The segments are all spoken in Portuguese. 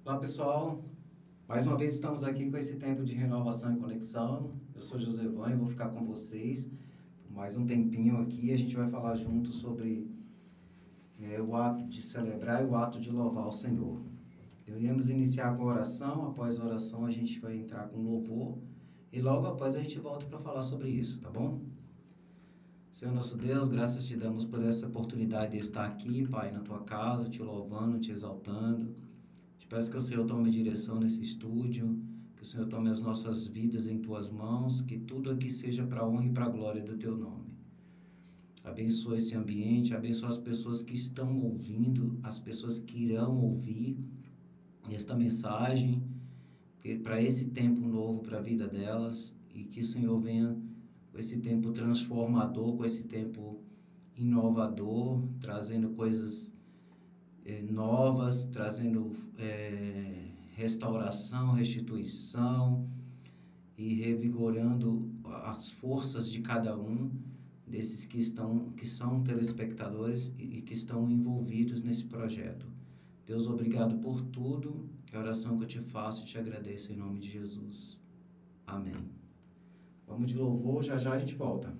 Olá pessoal, mais uma vez estamos aqui com esse tempo de renovação e conexão. Eu sou Josevan e vou ficar com vocês por mais um tempinho aqui. A gente vai falar junto sobre o ato de celebrar e o ato de louvar o Senhor. Iremos iniciar com a oração, após a oração a gente vai entrar com louvor e logo após a gente volta para falar sobre isso, tá bom? Senhor nosso Deus, graças te damos por essa oportunidade de estar aqui, Pai, na tua casa, te louvando, te exaltando. Te peço que o Senhor tome direção nesse estúdio, que o Senhor tome as nossas vidas em tuas mãos, que tudo aqui seja para a honra e para a glória do teu nome. Abençoa esse ambiente, abençoa as pessoas que estão ouvindo, as pessoas que irão ouvir esta mensagem para esse tempo novo para a vida delas e que o Senhor venha com esse tempo transformador, com esse tempo inovador, trazendo coisas novas, trazendo restauração, restituição e revigorando as forças de cada um desses que são telespectadores e que estão envolvidos nesse projeto. Deus, obrigado por tudo. É a oração que eu te faço e te agradeço em nome de Jesus. Amém. Vamos de louvor, já já a gente volta.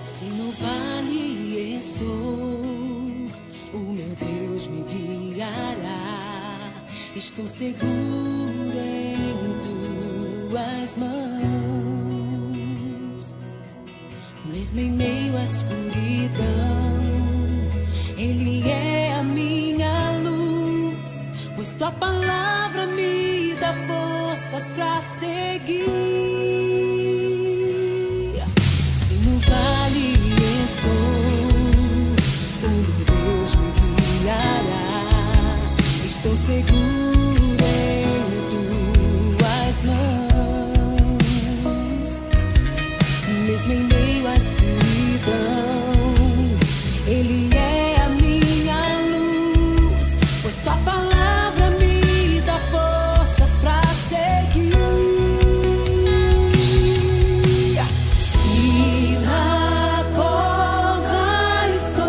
Se no vale estou, o meu Deus me guiará. Estou segura em tuas mãos. Mesmo em meio à escuridão, Ele é a minha luz, pois tua palavra me dá forças pra seguir. Se no vale estou, o meu Deus me guiará. Estou segura em tuas mãos. Mesmo em meio à escuridão, Ele é a minha luz, pois tua palavra me dá forças pra seguir. Se na cova estou,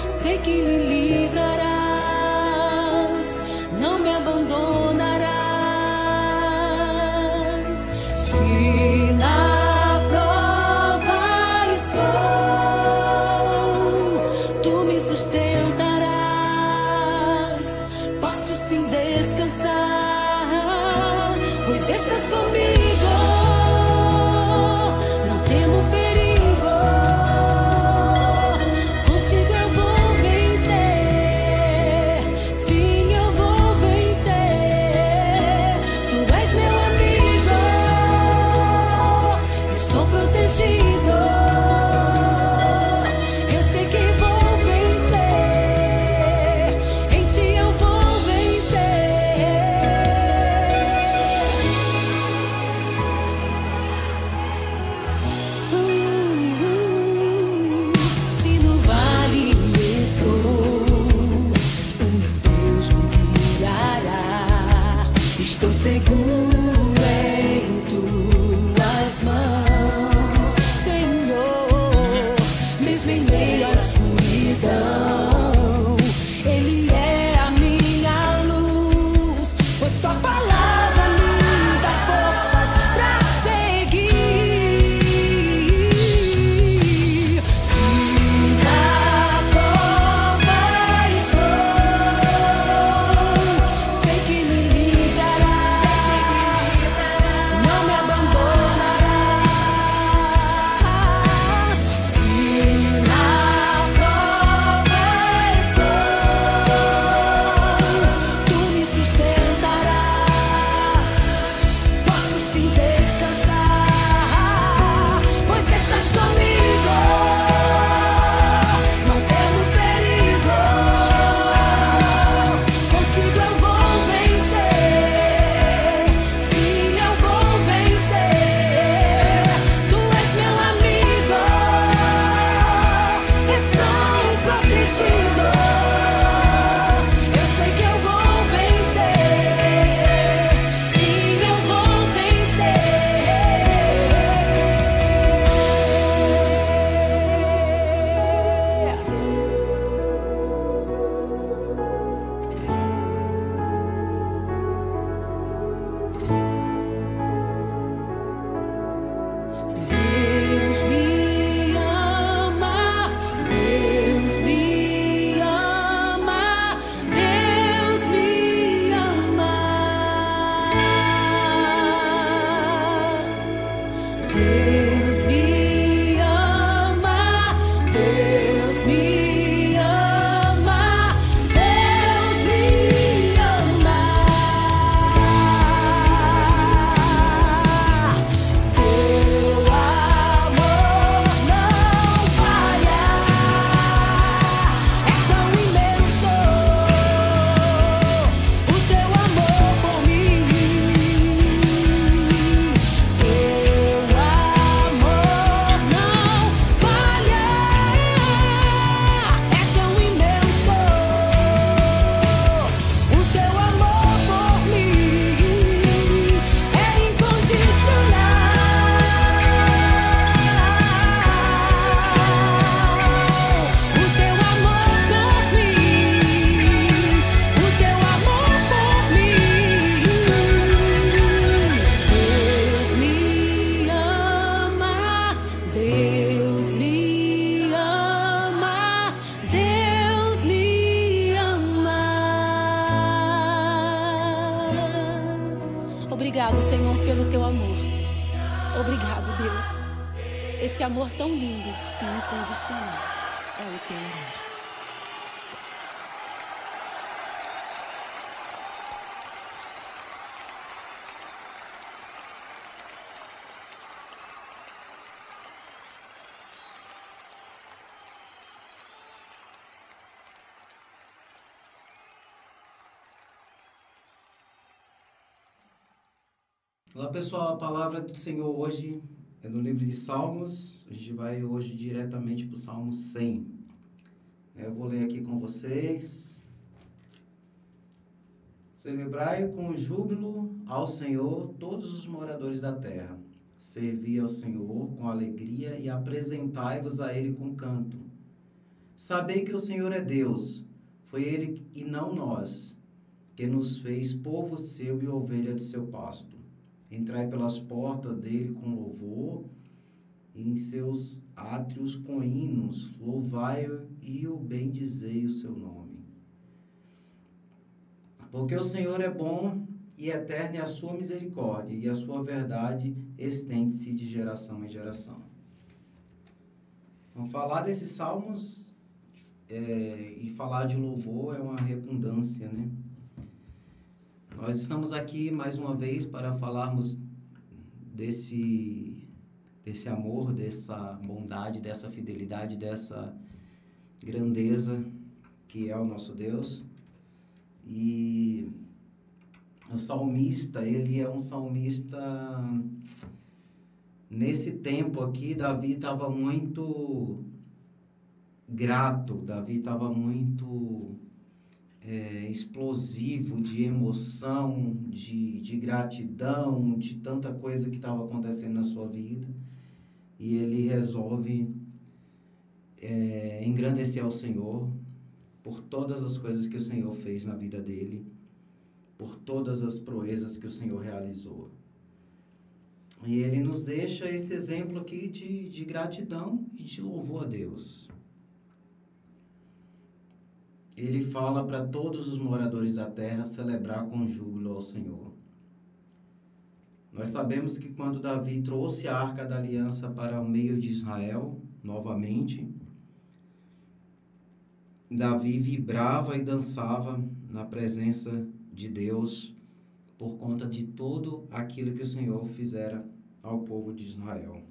sei que me livrarás, não me abandonarás. Se na prova estou, tu me sustentarás. Posso sim descansar, pois estás comigo. Não temo perigo, contigo eu vou vencer. Sim, eu vou vencer. Tu és meu amigo, estou protegido. Eu sei que vou vencer, em ti eu vou vencer. Se no vale estou, o meu Deus me guiará. Estou seguro em tuas mãos, Senhor. Mesmo em meio à escuridão, Ele é a minha luz, pois tua palavra me dá forças pra seguir. Se na cova estou, sei que me livrarás, não me abandonarás. Se na Deus me ama, Deus me ama. Teu amor não falha, é tão imenso o teu amor por mim. Teu amor não falha, é tão imenso o teu amor por mim, é incondicional. O teu amor por mim, o teu amor por mim. Deus me ama, Deus me ama, Deus me ama. Obrigado, Senhor, pelo teu amor. Obrigado, Deus. Esse amor tão lindo e incondicional é o teu amor. Olá pessoal, a palavra do Senhor hoje é no livro de Salmos. A gente vai hoje diretamente para o Salmo 100. Eu vou ler aqui com vocês. Celebrai com júbilo ao Senhor todos os moradores da terra. Servi ao Senhor com alegria e apresentai-vos a Ele com canto. Sabei que o Senhor é Deus, foi Ele e não nós, que nos fez povo seu e ovelha do seu pasto. Entrai pelas portas dele com louvor, e em seus átrios com hinos, louvai-o e o bendizei o seu nome. Porque o Senhor é bom e eterna é a sua misericórdia, e a sua verdade estende-se de geração em geração. Vamos falar desses salmos, e falar de louvor é uma redundância, né? Nós estamos aqui mais uma vez para falarmos desse amor, dessa bondade, dessa fidelidade, dessa grandeza que é o nosso Deus. E o salmista, ele é um salmista... Nesse tempo aqui, Davi estava muito grato, Davi estava muito... explosivo de emoção, de gratidão, de tanta coisa que estava acontecendo na sua vida, e ele resolve engrandecer ao Senhor por todas as coisas que o Senhor fez na vida dele, por todas as proezas que o Senhor realizou. E ele nos deixa esse exemplo aqui de gratidão e de louvor a Deus. Ele fala para todos os moradores da terra celebrar com júbilo ao Senhor. Nós sabemos que quando Davi trouxe a Arca da Aliança para o meio de Israel, novamente, Davi vibrava e dançava na presença de Deus por conta de tudo aquilo que o Senhor fizera ao povo de Israel.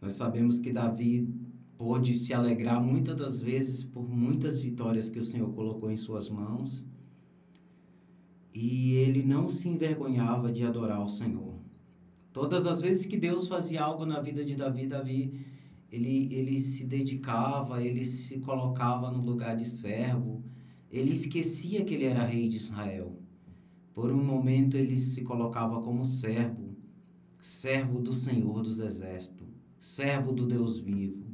Nós sabemos que Davi pôde se alegrar muitas das vezes por muitas vitórias que o Senhor colocou em suas mãos, e ele não se envergonhava de adorar o Senhor. Todas as vezes que Deus fazia algo na vida de Davi, ele se dedicava, ele se colocava no lugar de servo, ele esquecia que ele era rei de Israel. Por um momento ele se colocava como servo, servo do Senhor dos Exércitos, servo do Deus vivo.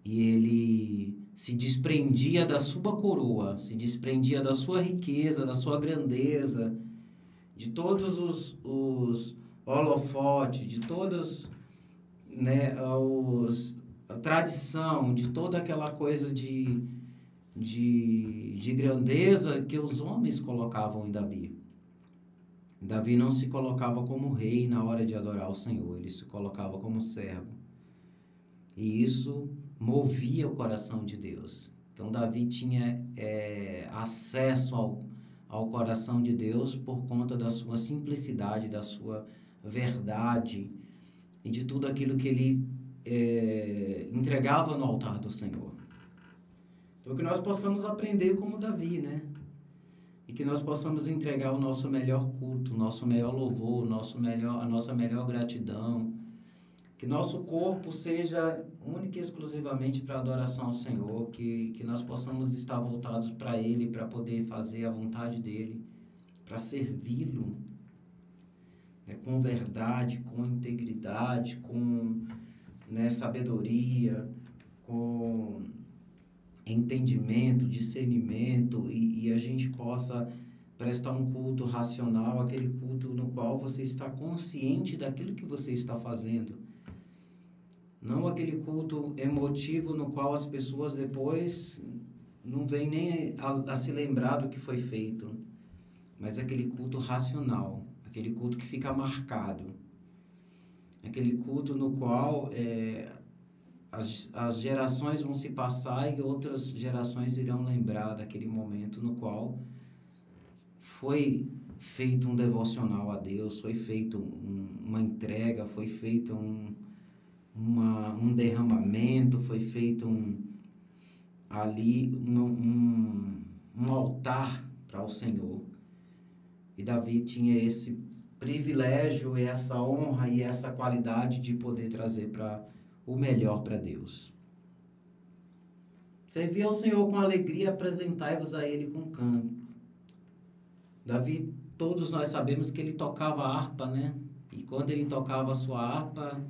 E ele se desprendia da sua coroa, se desprendia da sua riqueza, da sua grandeza, de todos os holofotes, de todas, né, a tradição, de toda aquela coisa de grandeza que os homens colocavam em Davi. Davi não se colocava como rei na hora de adorar o Senhor, ele se colocava como servo. E isso movia o coração de Deus. Então, Davi tinha acesso ao coração de Deus por conta da sua simplicidade, da sua verdade e de tudo aquilo que ele entregava no altar do Senhor. Então, que nós possamos aprender como Davi, né? E que nós possamos entregar o nosso melhor culto, o nosso melhor louvor, a nossa melhor gratidão. Que nosso corpo seja única e exclusivamente para adoração ao Senhor, que nós possamos estar voltados para Ele, para poder fazer a vontade dEle, para servi-lo, né, com verdade, com integridade, com sabedoria, com entendimento, discernimento, e a gente possa prestar um culto racional, aquele culto no qual você está consciente daquilo que você está fazendo. Não aquele culto emotivo no qual as pessoas depois não vêm nem a se lembrar do que foi feito, mas aquele culto racional, aquele culto que fica marcado, aquele culto no qual as gerações vão se passar e outras gerações irão lembrar daquele momento no qual foi feito um devocional a Deus, foi feito uma entrega, foi feito um derramamento, foi feito um altar para o Senhor. E Davi tinha esse privilégio, essa honra e essa qualidade de poder trazer o melhor para Deus. Servir ao Senhor com alegria, apresentai-vos a Ele com canto. Davi, todos nós sabemos que ele tocava harpa, né? E quando ele tocava a sua harpa,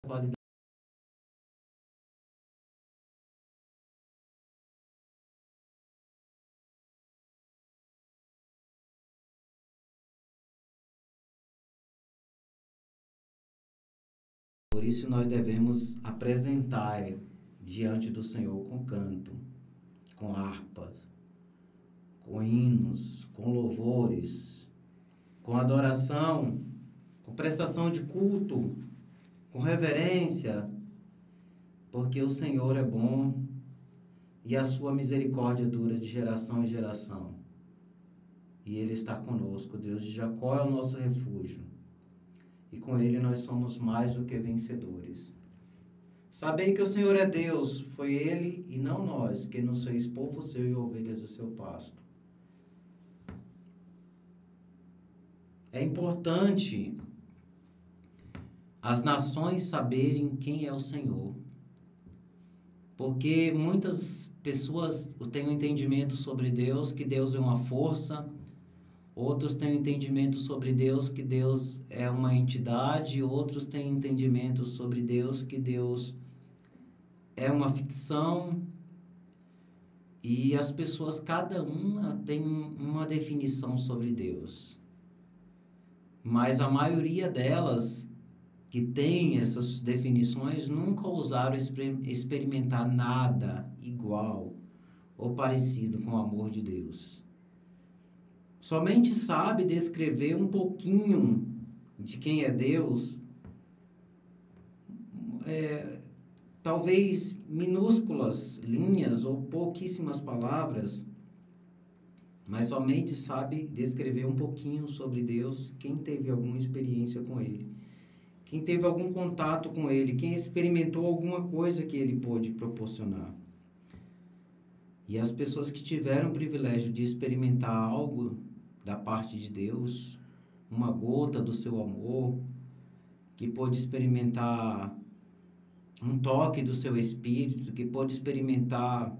qualidade. Por isso nós devemos apresentar diante do Senhor com canto, com harpas, com hinos, com louvores, com adoração, com prestação de culto, com reverência, porque o Senhor é bom e a sua misericórdia dura de geração em geração. E Ele está conosco. Deus de Jacó é o nosso refúgio. E com Ele nós somos mais do que vencedores. Sabei que o Senhor é Deus, foi Ele e não nós, que nos fez povo seu e ovelhas do seu pasto. É importante as nações saberem quem é o Senhor. Porque muitas pessoas têm um entendimento sobre Deus, que Deus é uma força. Outros têm um entendimento sobre Deus, que Deus é uma entidade. Outros têm entendimento sobre Deus, que Deus é uma ficção. E as pessoas, cada uma tem uma definição sobre Deus. Mas a maioria delas que tem essas definições nunca ousaram experimentar nada igual ou parecido com o amor de Deus. Somente sabe descrever um pouquinho de quem é Deus, talvez minúsculas linhas ou pouquíssimas palavras, mas somente sabe descrever um pouquinho sobre Deus quem teve alguma experiência com Ele, quem teve algum contato com Ele, quem experimentou alguma coisa que Ele pôde proporcionar. E as pessoas que tiveram o privilégio de experimentar algo da parte de Deus, uma gota do seu amor, que pôde experimentar um toque do seu espírito, que pôde experimentar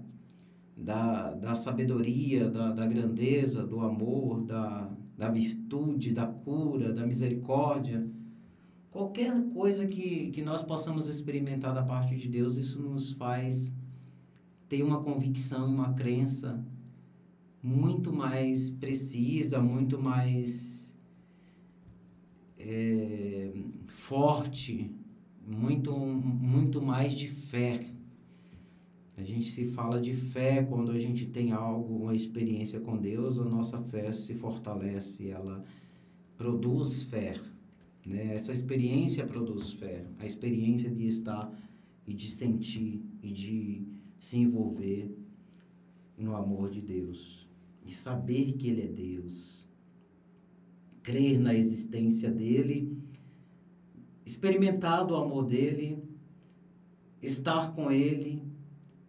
da sabedoria, da grandeza, do amor, da virtude, da cura, da misericórdia. Qualquer coisa que nós possamos experimentar da parte de Deus, isso nos faz ter uma convicção, uma crença muito mais precisa, muito mais forte, muito mais de fé. A gente se fala de fé quando a gente tem algo, uma experiência com Deus, a nossa fé se fortalece, ela produz fé, né? Essa experiência produz fé, a experiência de estar e de sentir e de se envolver no amor de Deus, de saber que Ele é Deus, crer na existência dEle, experimentar do amor dEle, estar com Ele,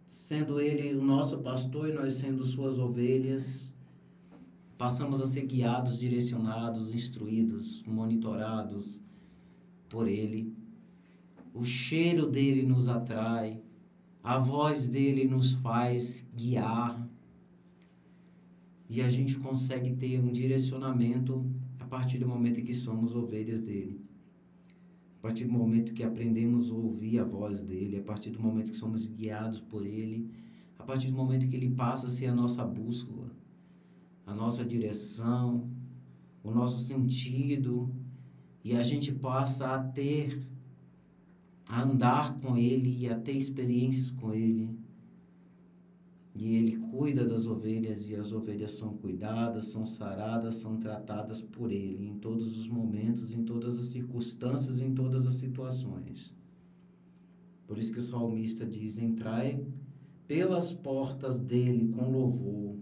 sendo Ele o nosso pastor e nós sendo suas ovelhas, passamos a ser guiados, direcionados, instruídos, monitorados por Ele. O cheiro dEle nos atrai, a voz dEle nos faz guiar e a gente consegue ter um direcionamento a partir do momento que somos ovelhas dEle. A partir do momento que aprendemos a ouvir a voz dEle, a partir do momento que somos guiados por Ele, a partir do momento que Ele passa a ser a nossa bússola, a nossa direção, o nosso sentido, e a gente passa a andar com Ele e a ter experiências com Ele. E Ele cuida das ovelhas e as ovelhas são cuidadas, são saradas, são tratadas por Ele em todos os momentos, em todas as circunstâncias, em todas as situações. Por isso que o salmista diz: entrai pelas portas dEle com louvor,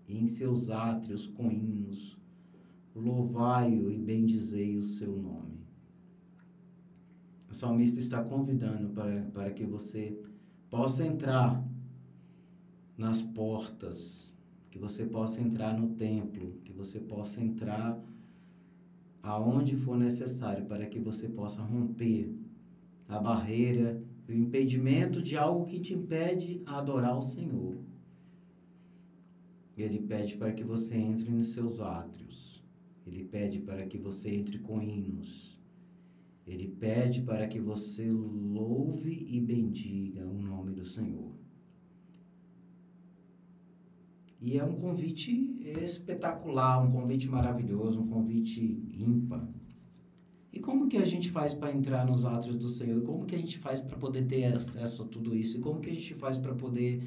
e em seus átrios com hinos, louvai-o e bendizei o seu nome. O salmista está convidando para que você possa entrar nas portas, que você possa entrar no templo, que você possa entrar aonde for necessário para que você possa romper a barreira, o impedimento de algo que te impede a adorar o Senhor. Ele pede para que você entre nos seus átrios. Ele pede para que você entre com hinos. Ele pede para que você louve e bendiga o nome do Senhor. E é um convite espetacular, um convite maravilhoso, um convite ímpar. E como que a gente faz para entrar nos átrios do Senhor? E como que a gente faz para poder ter acesso a tudo isso? E como que a gente faz para poder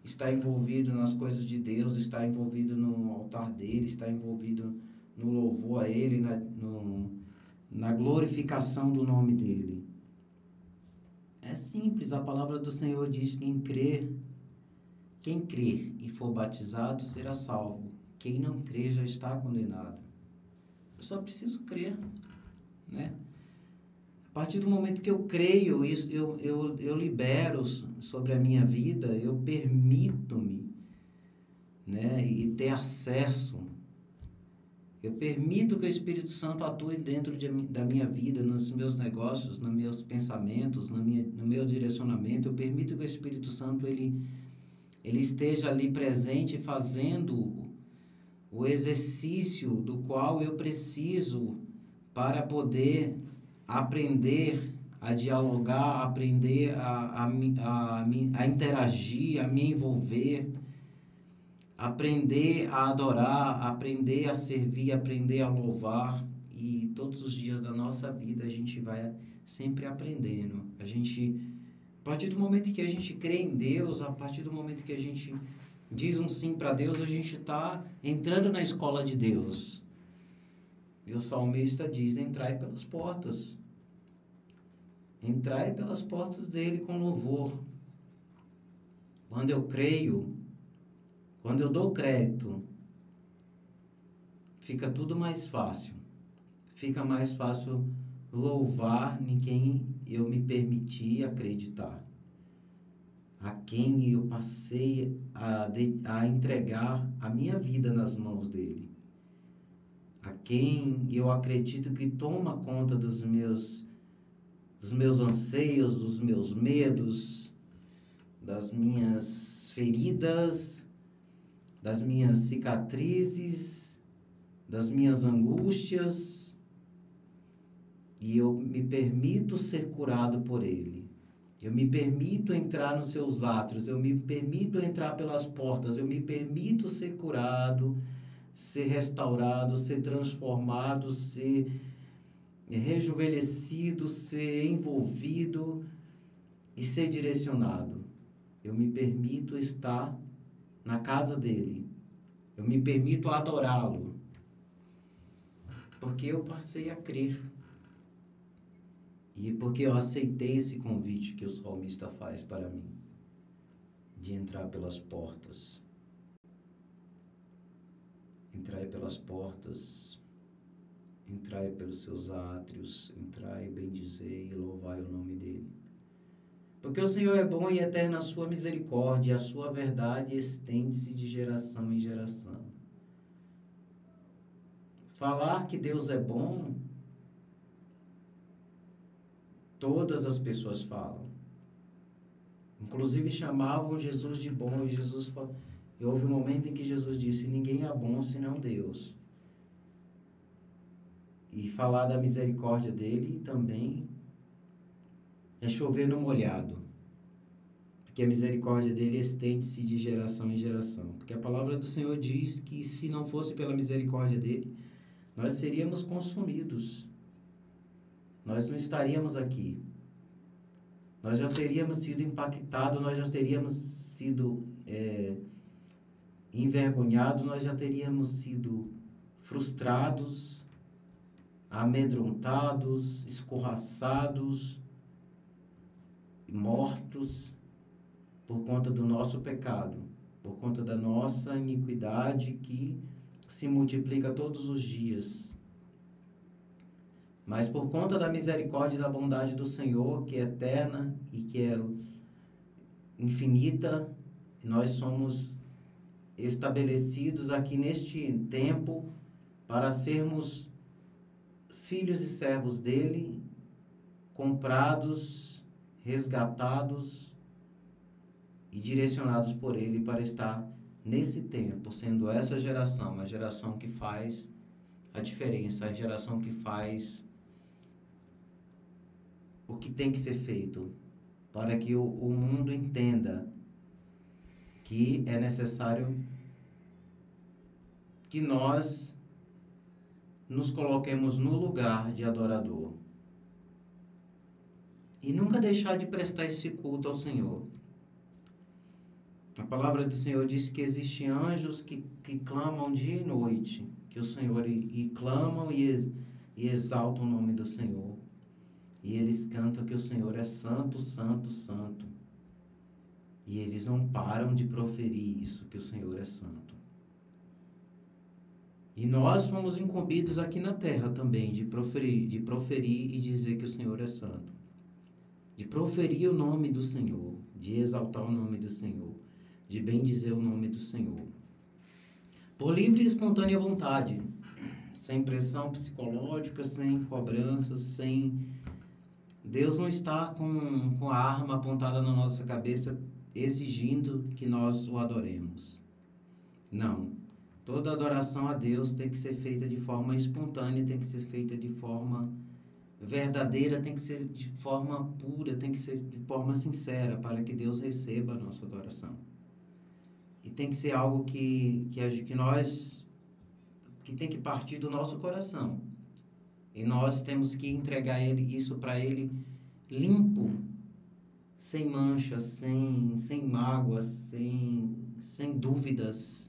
estar envolvido nas coisas de Deus, estar envolvido no altar dele, estar envolvido no louvor a Ele, na glorificação do nome dele? É simples, a palavra do Senhor diz: quem crer e for batizado será salvo. Quem não crer já está condenado. Eu só preciso crer, né? A partir do momento que eu creio, eu libero sobre a minha vida, eu permito-me, né, e ter acesso. Eu permito que o Espírito Santo atue dentro da minha vida, nos meus negócios, nos meus pensamentos, no meu direcionamento. Eu permito que o Espírito Santo ele esteja ali presente, fazendo o exercício do qual eu preciso para poder aprender a dialogar, aprender a interagir, a me envolver, aprender a adorar, aprender a servir, aprender a louvar. E todos os dias da nossa vida a gente vai sempre aprendendo. A partir do momento que a gente crê em Deus, a partir do momento que a gente diz um sim para Deus, a gente está entrando na escola de Deus. E o salmista diz: entrai pelas portas. Entrai pelas portas dele com louvor. Quando eu creio, quando eu dou crédito, fica tudo mais fácil. Fica mais fácil louvar em quem eu me permiti acreditar. A quem eu passei a entregar a minha vida nas mãos dele. A quem eu acredito que toma conta dos meus dos meus anseios, dos meus medos, das minhas feridas, das minhas cicatrizes, das minhas angústias, e eu me permito ser curado por Ele. Eu me permito entrar nos seus átrios, eu me permito entrar pelas portas, eu me permito ser curado, ser restaurado, ser transformado, ser rejuvenescido, ser envolvido e ser direcionado. Eu me permito estar na casa dele. Eu me permito adorá-lo. Porque eu passei a crer. E porque eu aceitei esse convite que o salmista faz para mim, de entrar pelas portas. Entrai pelas portas, entrai pelos seus átrios, entrai, bendizei e louvai o nome dele. Porque o Senhor é bom e eterna a sua misericórdia, e a sua verdade estende-se de geração em geração. Falar que Deus é bom, todas as pessoas falam. Inclusive chamavam Jesus de bom, e houve um momento em que Jesus disse: ninguém é bom senão Deus. E falar da misericórdia dele também é chover no molhado. Porque a misericórdia dele estende-se de geração em geração. Porque a palavra do Senhor diz que se não fosse pela misericórdia dele, nós seríamos consumidos. Nós não estaríamos aqui. Nós já teríamos sido impactados, nós já teríamos sido envergonhados, nós já teríamos sido frustrados, amedrontados, escorraçados, mortos por conta do nosso pecado, por conta da nossa iniquidade que se multiplica todos os dias. Mas por conta da misericórdia e da bondade do Senhor, que é eterna e que é infinita, nós somos estabelecidos aqui neste tempo para sermos filhos e servos dele, comprados, resgatados e direcionados por ele para estar nesse tempo, sendo essa geração, a geração que faz a diferença, a geração que faz o que tem que ser feito, para que o mundo entenda que é necessário que nós nos coloquemos no lugar de adorador. E nunca deixar de prestar esse culto ao Senhor. A palavra do Senhor diz que existem anjos que clamam dia e noite, que o Senhor e clamam e exaltam o nome do Senhor. E eles cantam que o Senhor é santo, santo, santo. E eles não param de proferir isso, que o Senhor é santo. E nós fomos incumbidos aqui na terra também de proferir e dizer que o Senhor é santo. De proferir o nome do Senhor, de exaltar o nome do Senhor, de bendizer o nome do Senhor. Por livre e espontânea vontade, sem pressão psicológica, sem cobranças, sem... Deus não está com a arma apontada na nossa cabeça exigindo que nós o adoremos. Não. Toda adoração a Deus tem que ser feita de forma espontânea, tem que ser feita de forma verdadeira, tem que ser de forma pura, tem que ser de forma sincera, para que Deus receba a nossa adoração. E tem que ser algo que tem que partir do nosso coração. E nós temos que entregar isso para Ele limpo, sem manchas, sem mágoas, sem dúvidas.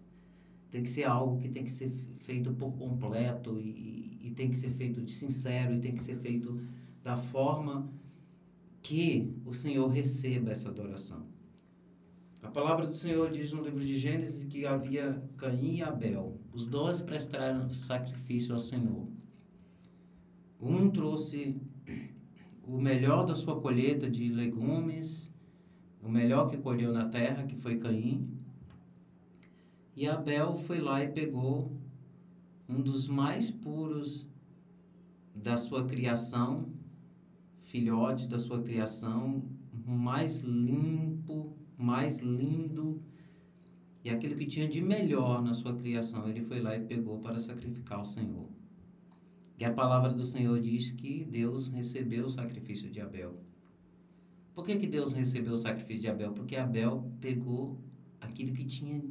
Tem que ser algo que tem que ser feito por completo e tem que ser feito de sincero e tem que ser feito da forma que o Senhor receba essa adoração. A palavra do Senhor diz no livro de Gênesis que havia Caim e Abel. Os dois prestaram sacrifício ao Senhor. Um trouxe o melhor da sua colheita de legumes, o melhor que colheu na terra, que foi Caim. E Abel foi lá e pegou um dos mais puros da sua criação, filhote da sua criação, mais limpo, mais lindo, e aquilo que tinha de melhor na sua criação, ele foi lá e pegou para sacrificar ao Senhor. E a palavra do Senhor diz que Deus recebeu o sacrifício de Abel. Por que Deus recebeu o sacrifício de Abel? Porque Abel pegou aquilo que tinha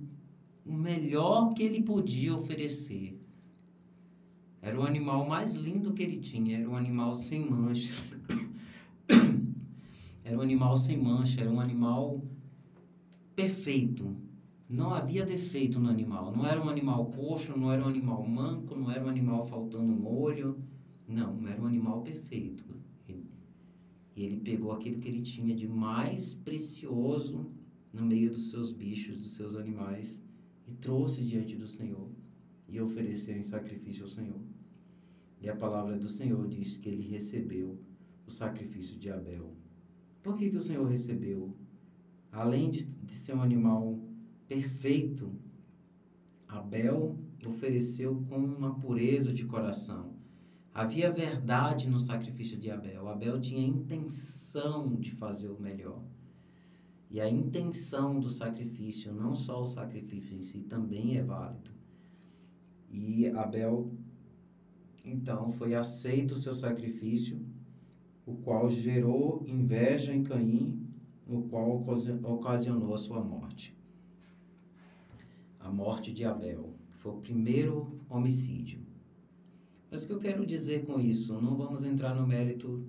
o melhor que ele podia oferecer. Era o animal mais lindo que ele tinha, era um animal sem mancha. Era um animal sem mancha, era um animal perfeito. Não havia defeito no animal. Não era um animal coxo, não era um animal manco, não era um animal faltando um olho. Não, era um animal perfeito. E ele pegou aquilo que ele tinha de mais precioso no meio dos seus bichos, dos seus animais, e trouxe diante do Senhor e ofereceu em sacrifício ao Senhor. E a palavra do Senhor diz que ele recebeu o sacrifício de Abel. Por que o Senhor recebeu? Além de ser um animal perfeito, Abel ofereceu com uma pureza de coração. Havia verdade no sacrifício de Abel. Abel tinha intenção de fazer o melhor. E a intenção do sacrifício, não só o sacrifício em si, também é válido. E Abel, então, foi aceito o seu sacrifício, o qual gerou inveja em Caim, o qual ocasionou a sua morte. A morte de Abel foi o primeiro homicídio. Mas o que eu quero dizer com isso? Não vamos entrar no mérito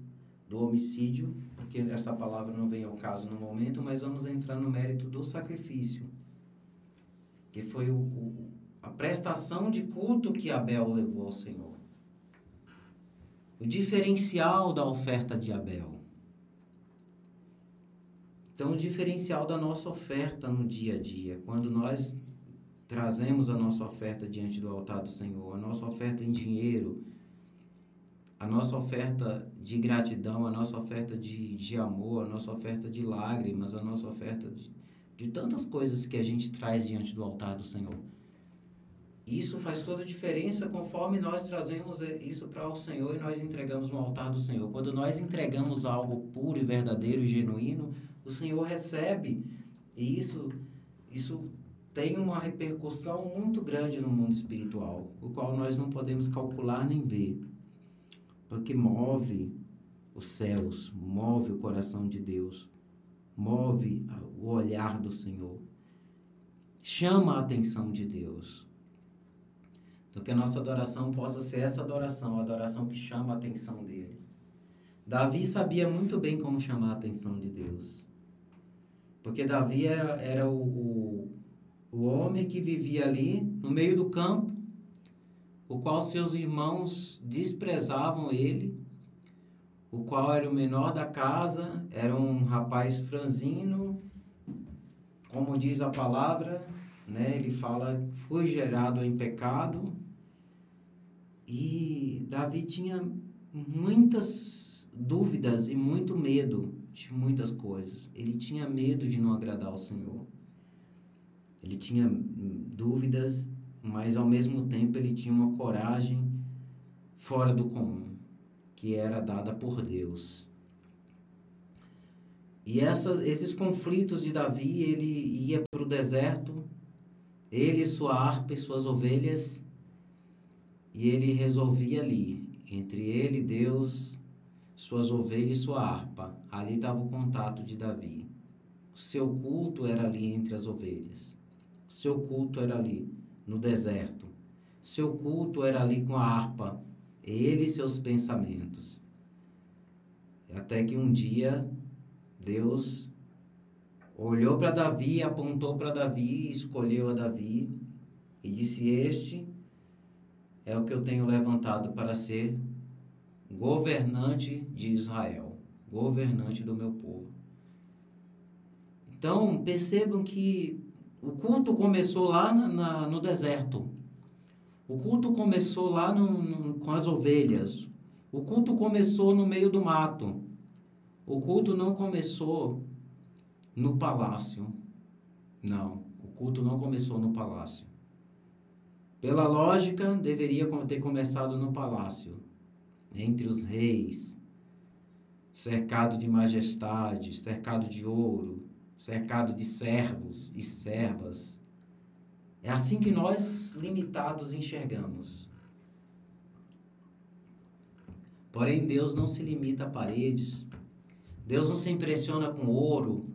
do homicídio, porque essa palavra não vem ao caso no momento, mas vamos entrar no mérito do sacrifício, que foi a prestação de culto que Abel levou ao Senhor. O diferencial da oferta de Abel. Então, o diferencial da nossa oferta no dia a dia, quando nós trazemos a nossa oferta diante do altar do Senhor, a nossa oferta em dinheiro, a nossa oferta de gratidão, a nossa oferta de amor, a nossa oferta de lágrimas, a nossa oferta de tantas coisas que a gente traz diante do altar do Senhor. Isso faz toda a diferença conforme nós trazemos isso para o Senhor e nós entregamos no altar do Senhor. Quando nós entregamos algo puro e verdadeiro e genuíno, o Senhor recebe, e isso tem uma repercussão muito grande no mundo espiritual, o qual nós não podemos calcular nem ver, porque move os céus, move o coração de Deus, move o olhar do Senhor, chama a atenção de Deus. Então, que a nossa adoração possa ser essa adoração, a adoração que chama a atenção dele. Davi sabia muito bem como chamar a atenção de Deus, porque Davi era o homem que vivia ali no meio do campo, o qual seus irmãos desprezavam ele, o qual era o menor da casa, era um rapaz franzino, como diz a palavra, né? Ele fala, foi gerado em pecado, e Davi tinha muitas dúvidas e muito medo de muitas coisas. Ele tinha medo de não agradar ao Senhor. Ele tinha dúvidas, mas ao mesmo tempo ele tinha uma coragem fora do comum, que era dada por Deus. E esses conflitos de Davi, ele ia para o deserto, ele, sua harpa e suas ovelhas, e ele resolvia ali, entre ele, Deus, suas ovelhas e sua harpa. Ali estava o contato de Davi. O seu culto era ali entre as ovelhas. Seu culto era ali no deserto. Seu culto era ali com a harpa, ele e seus pensamentos. Até que um dia Deus olhou para Davi, apontou para Davi, escolheu a Davi e disse: este é o que eu tenho levantado para ser governante de Israel, governante do meu povo. Então percebam que o culto começou lá no deserto. O culto começou lá com as ovelhas. O culto começou no meio do mato. O culto não começou no palácio. Não, o culto não começou no palácio. Pela lógica, deveria ter começado no palácio, entre os reis, cercado de majestade, cercado de ouro, cercado de servos e servas. É assim que nós, limitados, enxergamos. Porém, Deus não se limita a paredes. Deus não se impressiona com ouro.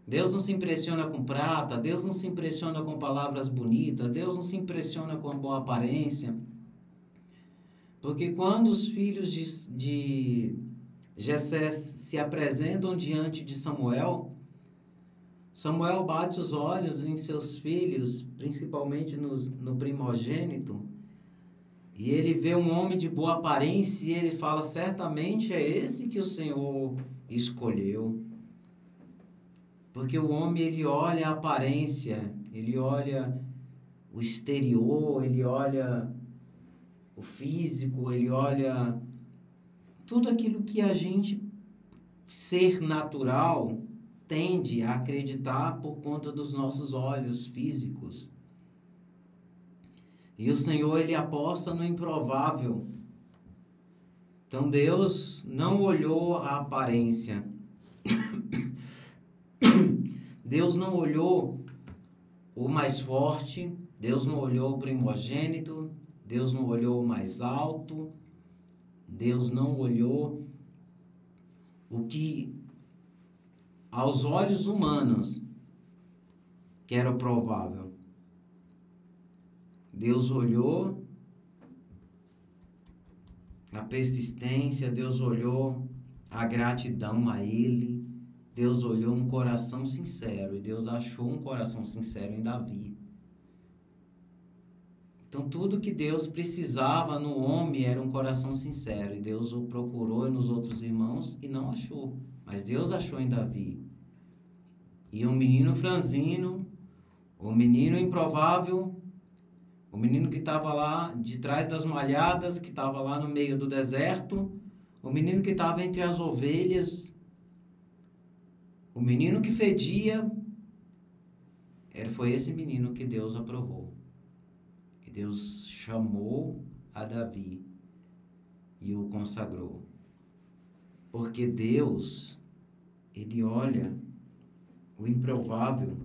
Deus não se impressiona com prata. Deus não se impressiona com palavras bonitas. Deus não se impressiona com a boa aparência. Porque quando os filhos de Jessé se apresentam diante de Samuel, Samuel bate os olhos em seus filhos, principalmente no primogênito, e ele vê um homem de boa aparência e ele fala, certamente é esse que o Senhor escolheu. Porque o homem, ele olha a aparência, ele olha o exterior, ele olha o físico, ele olha tudo aquilo que a gente, ser natural, tende a acreditar por conta dos nossos olhos físicos. E o Senhor, ele aposta no improvável. Então Deus não olhou a aparência. Deus não olhou o mais forte, Deus não olhou o primogênito, Deus não olhou o mais alto, Deus não olhou o que aos olhos humanos que era provável. Deus olhou a persistência, Deus olhou a gratidão a Ele, Deus olhou um coração sincero, e Deus achou um coração sincero em Davi. Então, tudo que Deus precisava no homem era um coração sincero, e Deus o procurou nos outros irmãos e não achou, mas Deus achou em Davi. E um menino franzino, um menino improvável, o menino que estava lá de trás das malhadas, que estava lá no meio do deserto, o menino que estava entre as ovelhas, o menino que fedia, foi esse menino que Deus aprovou. E Deus chamou a Davi e o consagrou. Porque Deus, Ele olha o improvável.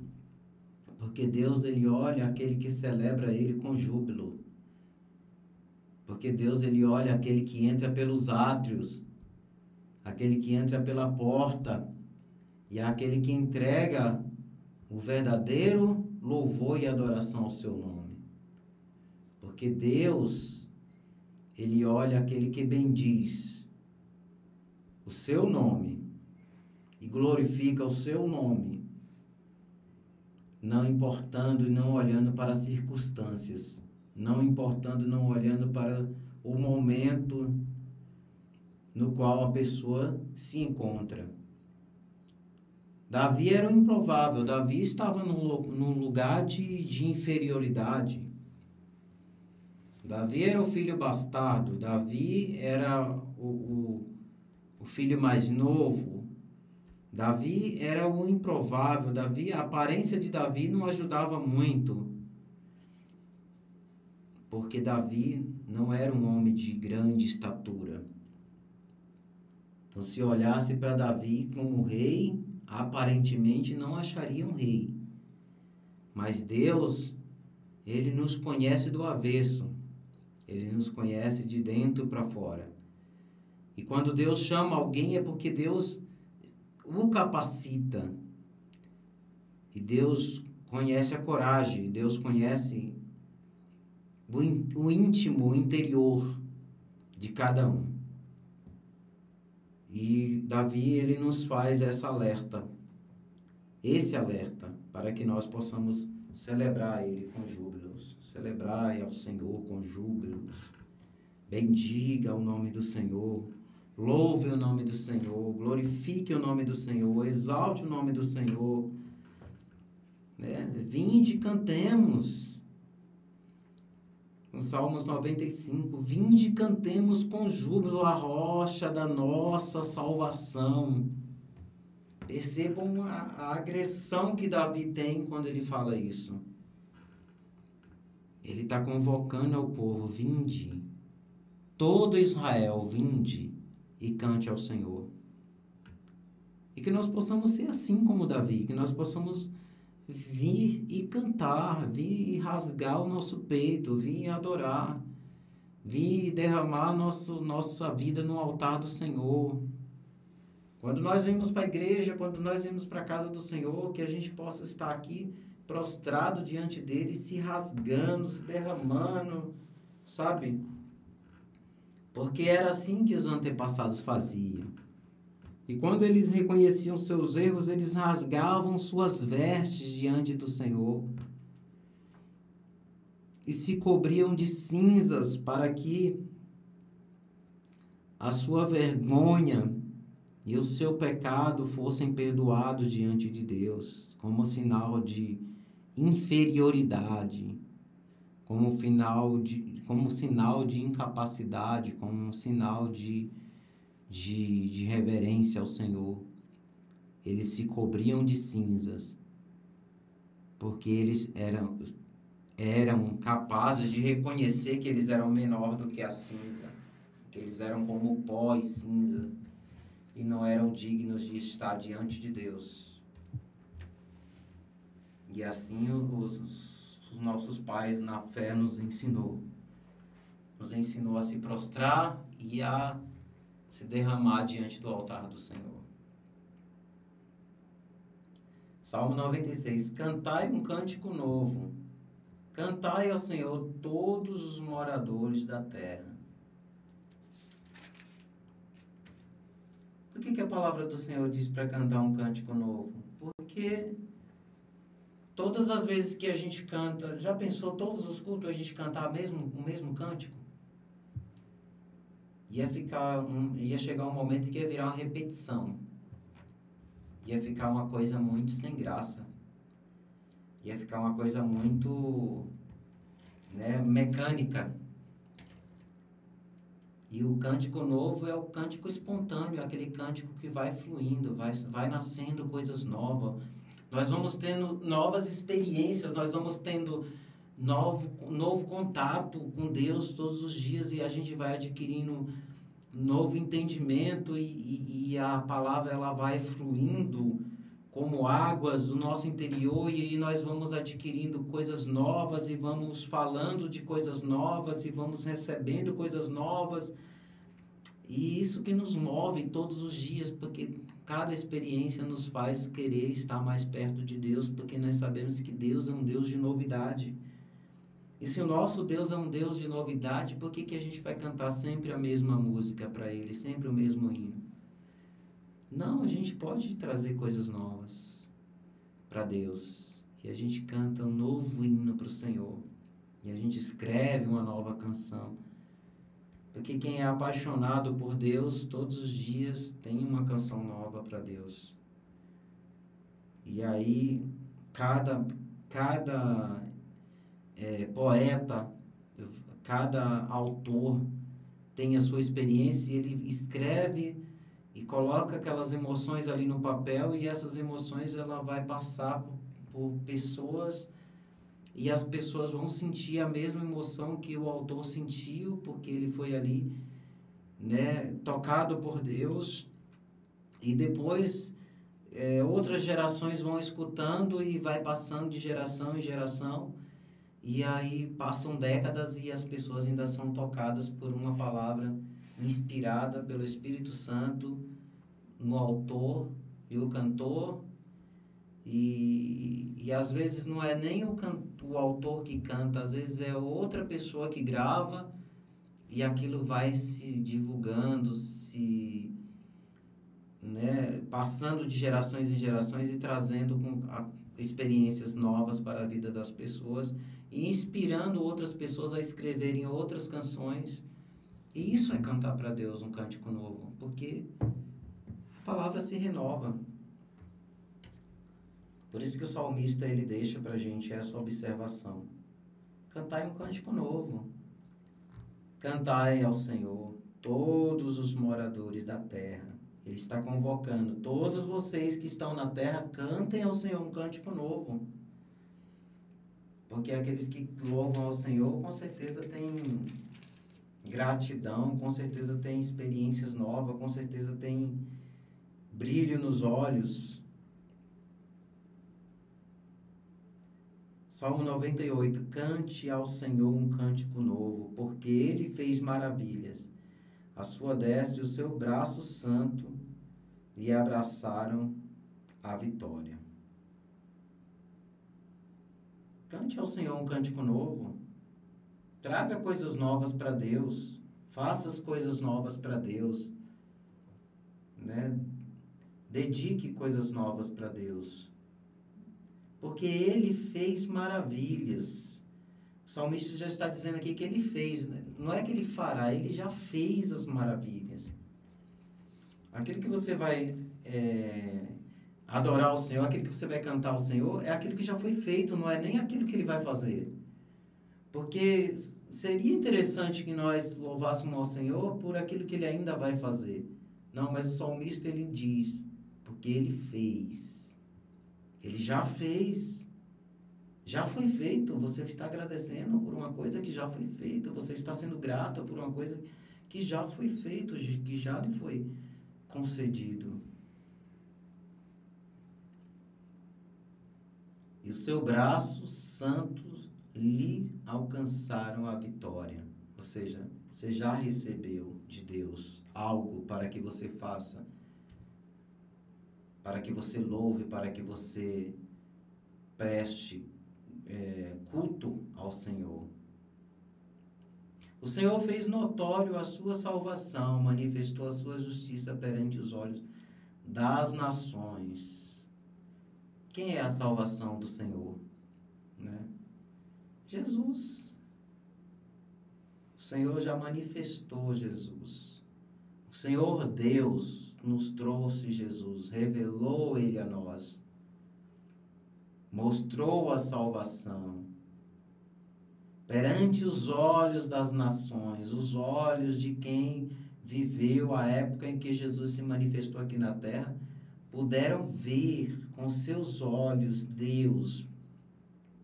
Porque Deus, Ele olha aquele que celebra Ele com júbilo. Porque Deus, Ele olha aquele que entra pelos átrios, aquele que entra pela porta, e aquele que entrega o verdadeiro louvor e adoração ao seu nome. Porque Deus, Ele olha aquele que bendiz o seu nome e glorifica o seu nome, não importando e não olhando para as circunstâncias, não importando, não olhando para o momento no qual a pessoa se encontra. Davi era o improvável, Davi estava num lugar de inferioridade. Davi era o filho bastardo, Davi era o filho mais novo, Davi era o improvável, Davi, a aparência de Davi não ajudava muito, porque Davi não era um homem de grande estatura. Então, se olhasse para Davi como rei, aparentemente não acharia um rei. Mas Deus, Ele nos conhece do avesso. Ele nos conhece de dentro para fora. E quando Deus chama alguém é porque Deus o capacita. E Deus conhece a coragem. Deus conhece o íntimo, o interior de cada um. E Davi, ele nos faz esse alerta, para que nós possamos celebrar Ele com júbilos, celebrar ao Senhor com júbilos, bendiga o nome do Senhor, louve o nome do Senhor, glorifique o nome do Senhor, exalte o nome do Senhor, né? Vinde e cantemos. No Salmos 95, vinde e cantemos com júbilo a rocha da nossa salvação. Percebam a agressão que Davi tem quando ele fala isso. Ele está convocando ao povo, vinde, todo Israel, vinde e cante ao Senhor. E que nós possamos ser assim como Davi, que nós possamos vir e cantar, vir e rasgar o nosso peito, vir e adorar, vir e derramar nossa vida no altar do Senhor. Quando nós vimos para a igreja, quando nós vimos para a casa do Senhor, que a gente possa estar aqui prostrado diante dele, se rasgando, se derramando, sabe? Porque era assim que os antepassados faziam. E quando eles reconheciam seus erros, eles rasgavam suas vestes diante do Senhor e se cobriam de cinzas para que a sua vergonha e o seu pecado fossem perdoados diante de Deus, como sinal de inferioridade, como sinal de incapacidade, como um sinal de reverência ao Senhor. Eles se cobriam de cinzas, porque eles eram capazes de reconhecer que eles eram menor do que a cinza, que eles eram como pó e cinza, e não eram dignos de estar diante de Deus. E assim os nossos pais na fé nos ensinou a se prostrar e a se derramar diante do altar do Senhor. Salmo 96. Cantai um cântico novo. Cantai ao Senhor todos os moradores da terra. Por que a palavra do Senhor diz para cantar um cântico novo? Porque todas as vezes que a gente canta, já pensou todos os cultos a gente cantar o mesmo cântico? Ia chegar um momento que ia virar uma repetição. Ia ficar uma coisa muito sem graça. Ia ficar uma coisa muito, mecânica. E o cântico novo é o cântico espontâneo, aquele cântico que vai fluindo, vai nascendo coisas novas. Nós vamos tendo novas experiências, nós vamos tendo novo contato com Deus todos os dias, e a gente vai adquirindo novo entendimento, e a palavra ela vai fluindo como águas do nosso interior, e aí nós vamos adquirindo coisas novas, e vamos falando de coisas novas, e vamos recebendo coisas novas. E isso que nos move todos os dias, porque cada experiência nos faz querer estar mais perto de Deus, porque nós sabemos que Deus é um Deus de novidade. E se o nosso Deus é um Deus de novidade, por que a gente vai cantar sempre a mesma música para Ele, sempre o mesmo hino? Não, a gente pode trazer coisas novas para Deus. E a gente canta um novo hino para o Senhor. E a gente escreve uma nova canção. Porque quem é apaixonado por Deus, todos os dias tem uma canção nova para Deus. E aí, cada poeta, cada autor tem a sua experiência, e ele escreve e coloca aquelas emoções ali no papel, e essas emoções ela vai passar por pessoas, e as pessoas vão sentir a mesma emoção que o autor sentiu, porque ele foi ali, tocado por Deus. E depois outras gerações vão escutando, e vai passando de geração em geração, e aí passam décadas e as pessoas ainda são tocadas por uma palavra inspirada pelo Espírito Santo no autor e o cantor. E às vezes não é nem o autor que canta, às vezes é outra pessoa que grava, e aquilo vai se divulgando, passando de gerações em gerações, e trazendo experiências novas para a vida das pessoas, e inspirando outras pessoas a escreverem outras canções. E isso é cantar para Deus um cântico novo, porque a palavra se renova. Por isso que o salmista ele deixa para a gente essa observação. Cantai um cântico novo. Cantai ao Senhor, todos os moradores da terra. Ele está convocando todos vocês que estão na terra, cantem ao Senhor um cântico novo. Porque aqueles que louvam ao Senhor, com certeza têm gratidão, com certeza têm experiências novas, com certeza têm brilho nos olhos. Salmo 98, cante ao Senhor um cântico novo, porque Ele fez maravilhas. A sua destra e o seu braço santo lhe abraçaram a vitória. Cante ao Senhor um cântico novo. Traga coisas novas para Deus. Faça as coisas novas para Deus. Né? Dedique coisas novas para Deus. Porque Ele fez maravilhas. O salmista já está dizendo aqui que Ele fez. Né? Não é que Ele fará, Ele já fez as maravilhas. Aquilo que você vai adorar o Senhor, aquilo que você vai cantar ao Senhor, é aquilo que já foi feito, não é nem aquilo que Ele vai fazer. Porque seria interessante que nós louvássemos ao Senhor por aquilo que Ele ainda vai fazer. Não, mas o salmista, ele diz, porque Ele fez. Ele já fez. Já foi feito. Você está agradecendo por uma coisa que já foi feita. Você está sendo grato por uma coisa que já foi feita, que já lhe foi concedido. E o seu braço santo lhe alcançaram a vitória. Ou seja, você já recebeu de Deus algo para que você faça, para que você louve, para que você preste culto ao Senhor. O Senhor fez notório a sua salvação, manifestou a sua justiça perante os olhos das nações. Quem é a salvação do Senhor? Né? Jesus. O Senhor já manifestou Jesus. O Senhor Deus nos trouxe Jesus, revelou Ele a nós, mostrou a salvação perante os olhos das nações, os olhos de quem viveu a época em que Jesus se manifestou aqui na terra, puderam ver com seus olhos Deus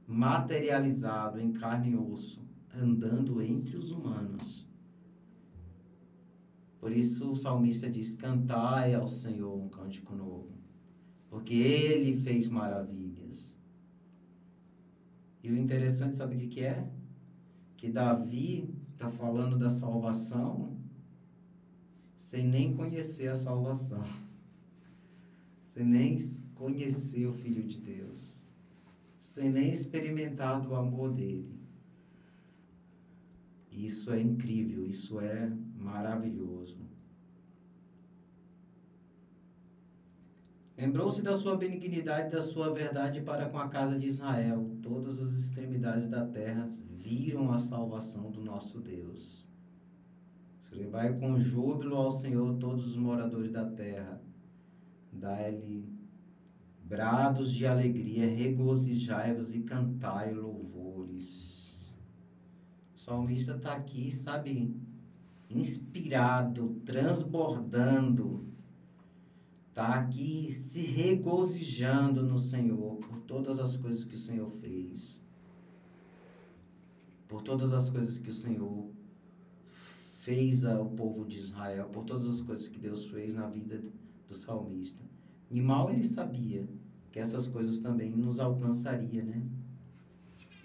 materializado em carne e osso, andando entre os humanos. Por isso o salmista diz, cantai ao Senhor um cântico novo, porque Ele fez maravilhas. E o interessante, sabe o que é? Que Davi está falando da salvação sem nem conhecer a salvação, sem nem conhecer o Filho de Deus, sem nem experimentar do amor dele. Isso é incrível, isso é maravilhoso. Lembrou-se da sua benignidade e da sua verdade para com a casa de Israel. Todas as extremidades da terra viram a salvação do nosso Deus. Celebrai com júbilo ao Senhor todos os moradores da terra. Dai-lhe brados de alegria, regozijai-vos e cantai louvores. O salmista está aqui, sabe, inspirado, transbordando. Está aqui se regozijando no Senhor por todas as coisas que o Senhor fez. Por todas as coisas que o Senhor fez ao povo de Israel. Por todas as coisas que Deus fez na vida do salmista. E mal ele sabia que essas coisas também nos alcançariam, né?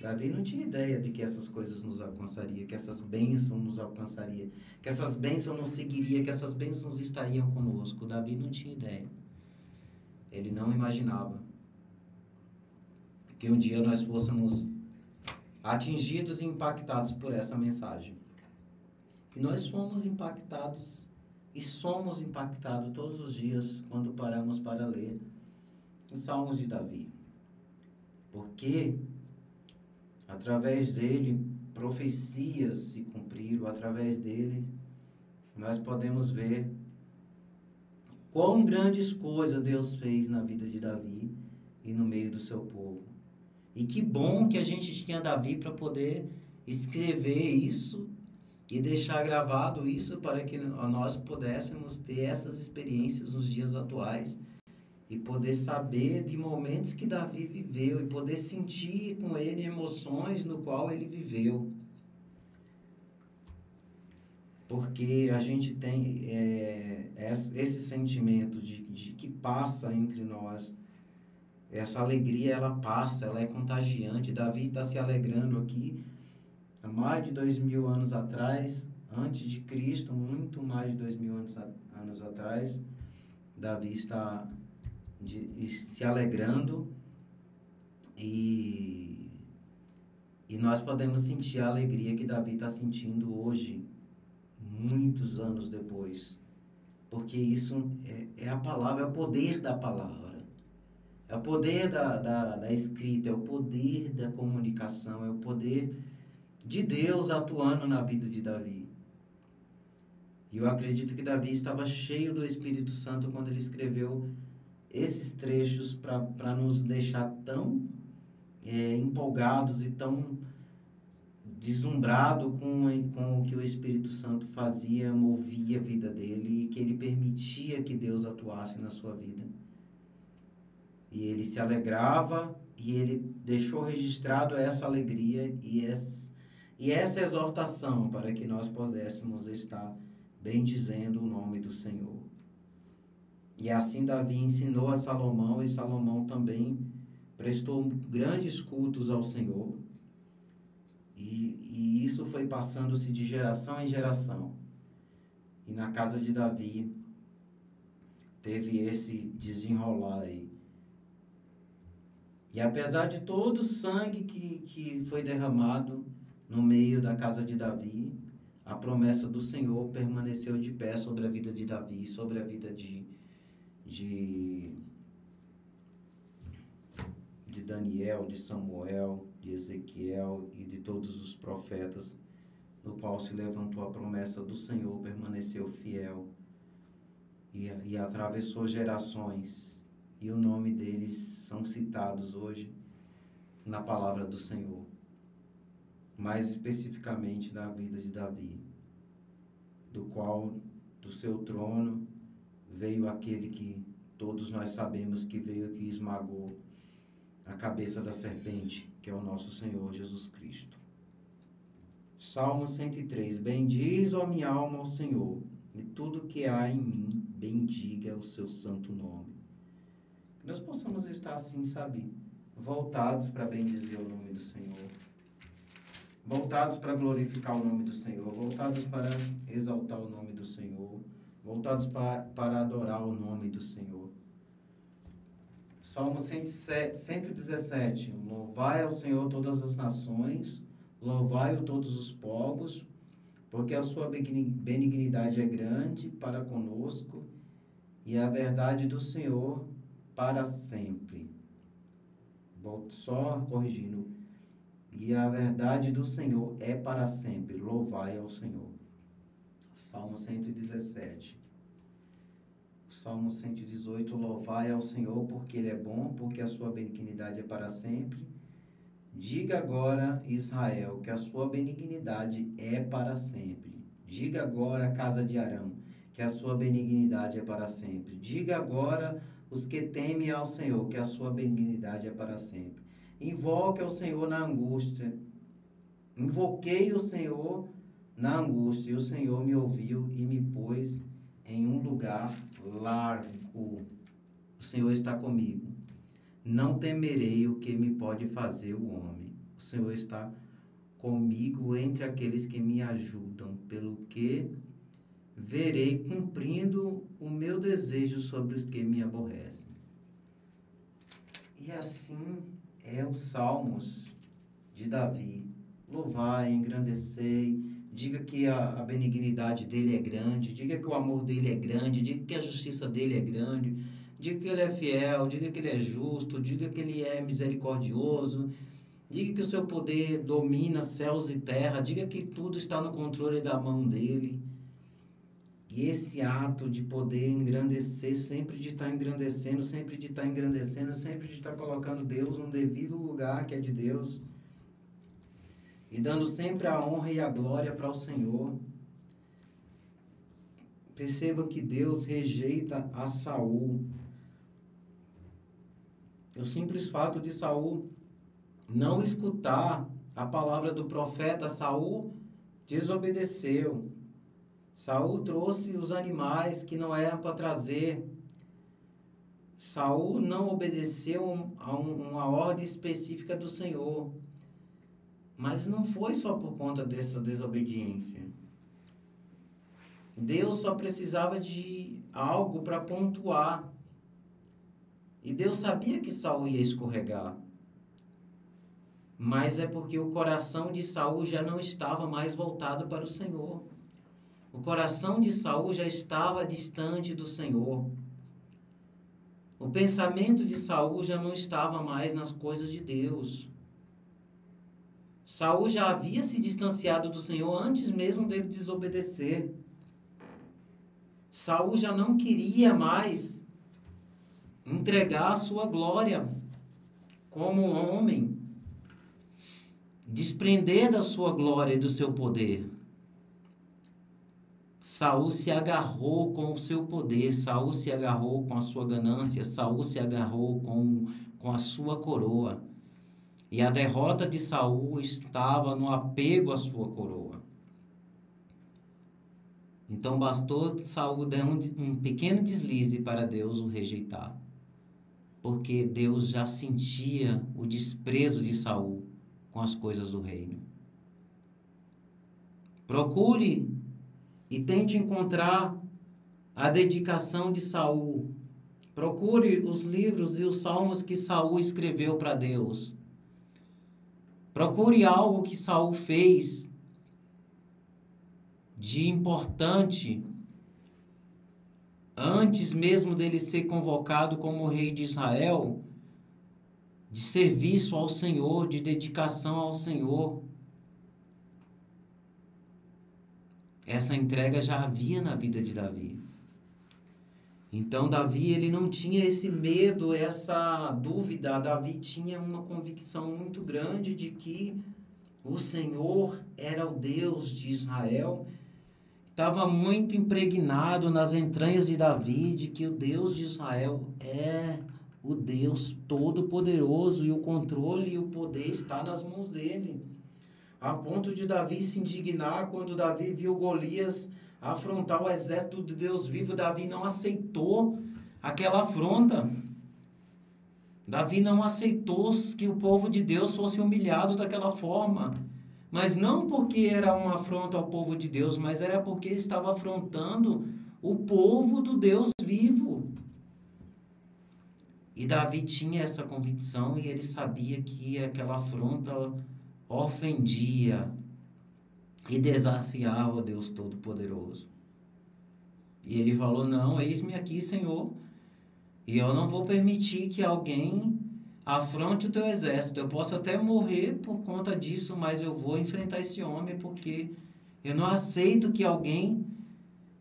Davi não tinha ideia de que essas coisas nos alcançariam, que essas bênçãos nos alcançariam, que essas bênçãos nos seguiriam, que essas bênçãos estariam conosco. Davi não tinha ideia. Ele não imaginava que um dia nós fôssemos atingidos e impactados por essa mensagem. E nós fomos impactados e somos impactados todos os dias quando paramos para ler os Salmos de Davi. Porque através dele, profecias se cumpriram. Através dele, nós podemos ver quão grandes coisas Deus fez na vida de Davi e no meio do seu povo. E que bom que a gente tinha Davi para poder escrever isso e deixar gravado isso para que nós pudéssemos ter essas experiências nos dias atuais. E poder saber de momentos que Davi viveu. E poder sentir com ele emoções no qual ele viveu. porque a gente tem esse sentimento de que passa entre nós. Essa alegria, ela passa, ela é contagiante. Davi está se alegrando aqui há mais de 2000 anos atrás, antes de Cristo, muito mais de 2000 anos atrás. Davi está se alegrando e nós podemos sentir a alegria que Davi está sentindo hoje, muitos anos depois, porque isso é a palavra, é o poder da palavra, é o poder da escrita, é o poder da comunicação, é o poder de Deus atuando na vida de Davi. E eu acredito que Davi estava cheio do Espírito Santo quando ele escreveu esses trechos para nos deixar tão empolgados e tão deslumbrado com o que o Espírito Santo fazia, movia a vida dele e que ele permitia que Deus atuasse na sua vida. E ele se alegrava e ele deixou registrado essa alegria e essa exortação para que nós pudéssemos estar bendizendo o nome do Senhor. E assim Davi ensinou a Salomão, e Salomão também prestou grandes cultos ao Senhor. E isso foi passando-se de geração em geração. E na casa de Davi teve esse desenrolar aí. E apesar de todo o sangue que foi derramado no meio da casa de Davi, a promessa do Senhor permaneceu de pé sobre a vida de Davi, sobre a vida de Daniel, de Samuel, de Ezequiel e de todos os profetas, no qual se levantou a promessa do Senhor, permaneceu fiel e atravessou gerações, e o nome deles são citados hoje na palavra do Senhor, mais especificamente na vida de Davi, do qual, do seu trono, veio aquele que todos nós sabemos que veio, que esmagou a cabeça da serpente, que é o nosso Senhor Jesus Cristo. Salmo 103. Bendiz, ó minha alma, ao Senhor, e tudo que há em mim, bendiga o seu santo nome. Que nós possamos estar assim, sabe, voltados para bendizer o nome do Senhor, voltados para glorificar o nome do Senhor, voltados para exaltar o nome do Senhor, voltados para adorar o nome do Senhor. Salmo 117. Louvai ao Senhor todas as nações, louvai-o todos os povos, porque a sua benignidade é grande para conosco, e a verdade do Senhor para sempre. Volto só corrigindo. E a verdade do Senhor é para sempre. Louvai ao Senhor. Salmo 117. Salmo 118. Louvai ao Senhor, porque Ele é bom, porque a sua benignidade é para sempre. Diga agora, Israel, que a sua benignidade é para sempre. Diga agora, casa de Arão, que a sua benignidade é para sempre. Diga agora, os que temem ao Senhor, que a sua benignidade é para sempre. Invoque ao Senhor na angústia. Invoquei o Senhor na angústia, e o Senhor me ouviu e me pôs em um lugar largo. O Senhor está comigo. Não temerei o que me pode fazer o homem. O Senhor está comigo entre aqueles que me ajudam, pelo que verei cumprindo o meu desejo sobre os que me aborrecem. E assim é os Salmos de Davi. Louvai, engrandecei, diga que a benignidade dele é grande, diga que o amor dele é grande, diga que a justiça dele é grande, diga que ele é fiel, diga que ele é justo, diga que ele é misericordioso, diga que o seu poder domina céus e terra, diga que tudo está no controle da mão dele. E esse ato de poder engrandecer, sempre de estar engrandecendo, sempre de estar colocando Deus no devido lugar que é de Deus, e dando sempre a honra e a glória para o Senhor. Perceba que Deus rejeita a Saul. O simples fato de Saul não escutar a palavra do profeta, Saul desobedeceu. Saul trouxe os animais que não eram para trazer. Saul não obedeceu a uma ordem específica do Senhor. Mas não foi só por conta dessa desobediência. Deus só precisava de algo para pontuar. E Deus sabia que Saul ia escorregar. Mas é porque o coração de Saul já não estava mais voltado para o Senhor. O coração de Saul já estava distante do Senhor. O pensamento de Saul já não estava mais nas coisas de Deus. Saul já havia se distanciado do Senhor antes mesmo dele desobedecer. Saul já não queria mais entregar a sua glória como homem, desprender da sua glória e do seu poder. Saul se agarrou com o seu poder, Saul se agarrou com a sua ganância, Saul se agarrou com a sua coroa. E a derrota de Saul estava no apego à sua coroa. Então bastou Saul dar um pequeno deslize para Deus o rejeitar. Porque Deus já sentia o desprezo de Saul com as coisas do reino. Procure e tente encontrar a dedicação de Saul. Procure os livros e os salmos que Saul escreveu para Deus. Procure algo que Saul fez de importante antes mesmo dele ser convocado como rei de Israel, de serviço ao Senhor, de dedicação ao Senhor. Essa entrega já havia na vida de Davi. Então Davi, ele não tinha esse medo, essa dúvida. Davi tinha uma convicção muito grande de que o Senhor era o Deus de Israel. Estava muito impregnado nas entranhas de Davi de que o Deus de Israel é o Deus Todo-Poderoso e o controle e o poder está nas mãos dele. A ponto de Davi se indignar quando Davi viu Golias afrontar o exército de Deus vivo. Davi não aceitou aquela afronta. Davi não aceitou que o povo de Deus fosse humilhado daquela forma. Mas não porque era uma afronta ao povo de Deus, mas era porque estava afrontando o povo do Deus vivo. E Davi tinha essa convicção e ele sabia que aquela afronta ofendia e desafiava o Deus Todo-Poderoso. E ele falou, não, eis-me aqui, Senhor, e eu não vou permitir que alguém afronte o teu exército. Eu posso até morrer por conta disso, mas eu vou enfrentar esse homem, porque eu não aceito que alguém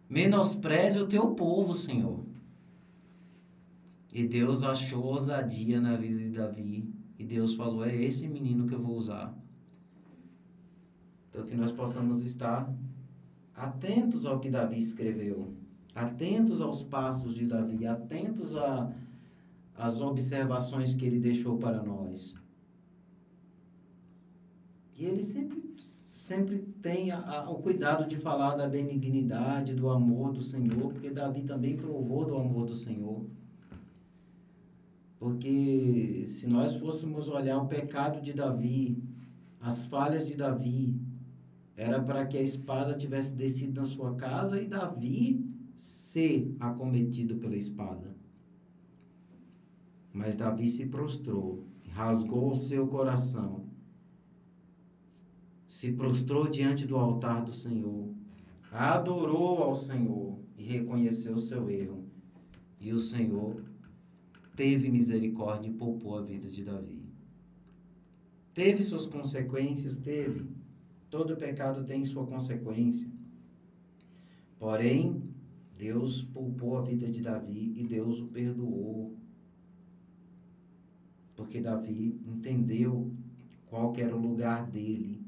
menospreze o teu povo, Senhor. E Deus achou ousadia na vida de Davi, e Deus falou, é esse menino que eu vou usar. Então que nós possamos estar atentos ao que Davi escreveu, atentos aos passos de Davi, atentos às observações que ele deixou para nós. E ele sempre tem o cuidado de falar da benignidade, do amor do Senhor, porque Davi também provou do amor do Senhor. Porque se nós fôssemos olhar o pecado de Davi, as falhas de Davi, era para que a espada tivesse descido na sua casa e Davi ser acometido pela espada. Mas Davi se prostrou, rasgou o seu coração, se prostrou diante do altar do Senhor, adorou ao Senhor e reconheceu o seu erro. E o Senhor teve misericórdia e poupou a vida de Davi. Teve suas consequências? Teve. Todo pecado tem sua consequência. Porém, Deus poupou a vida de Davi e Deus o perdoou. Porque Davi entendeu qual que era o lugar dele.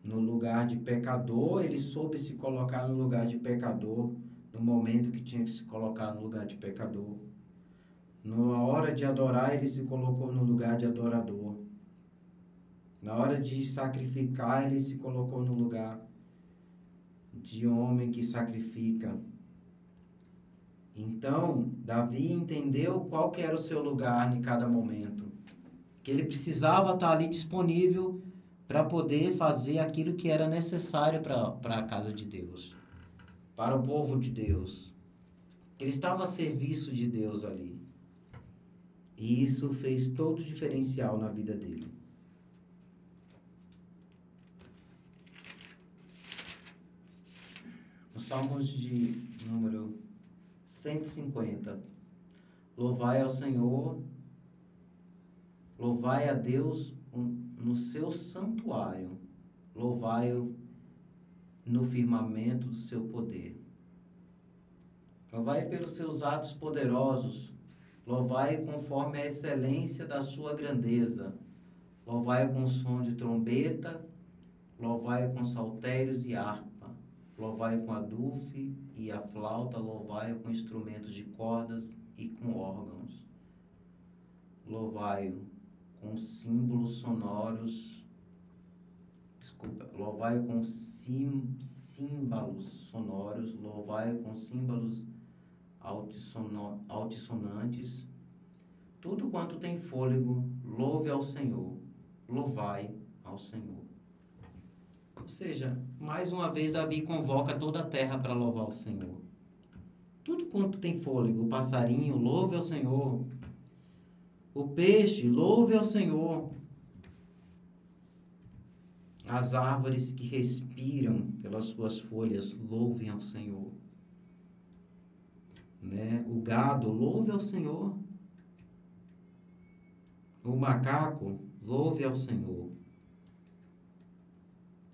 No lugar de pecador, ele soube se colocar no lugar de pecador, no momento que tinha que se colocar no lugar de pecador. Na hora de adorar, ele se colocou no lugar de adorador. Na hora de sacrificar, ele se colocou no lugar de homem que sacrifica. Então, Davi entendeu qual que era o seu lugar em cada momento. Que ele precisava estar ali disponível para poder fazer aquilo que era necessário para a casa de Deus, para o povo de Deus. Ele estava a serviço de Deus ali. E isso fez todo o diferencial na vida dele. Os Salmos de número 150. Louvai ao Senhor, louvai a Deus no seu santuário, louvai-o no firmamento do seu poder. Louvai pelos seus atos poderosos, louvai conforme a excelência da sua grandeza, louvai com som de trombeta, louvai com saltérios e harpa, louvai com adufe e a flauta, louvai com instrumentos de cordas e com órgãos, louvai com símbolos sonoros, louvai com símbolos sonoros, louvai com símbolos altissonantes, tudo quanto tem fôlego, louve ao Senhor, louvai ao Senhor. Ou seja, mais uma vez Davi convoca toda a terra para louvar o Senhor. Tudo quanto tem fôlego, o passarinho, louve ao Senhor. O peixe, louve ao Senhor. As árvores que respiram pelas suas folhas, louvem ao Senhor. Né? O gado, louve ao Senhor. O macaco, louve ao Senhor.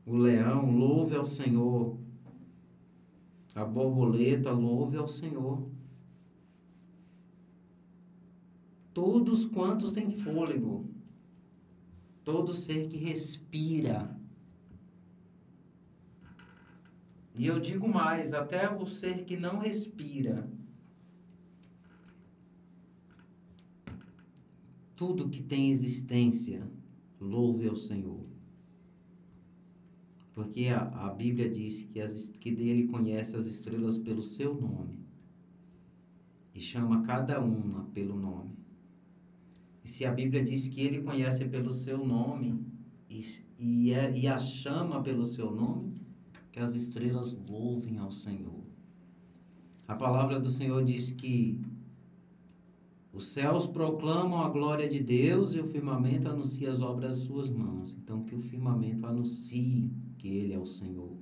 O leão, louve ao Senhor. A borboleta, louve ao Senhor. Todos quantos têm fôlego, todo ser que respira. E eu digo mais, até o ser que não respira, tudo que tem existência, louve ao Senhor. Porque a Bíblia diz que dele conhece as estrelas pelo seu nome e chama cada uma pelo nome. E se a Bíblia diz que ele conhece pelo seu nome e a chama pelo seu nome, que as estrelas louvem ao Senhor. A palavra do Senhor diz que os céus proclamam a glória de Deus e o firmamento anuncia as obras das suas mãos. Então, que o firmamento anuncie que Ele é o Senhor.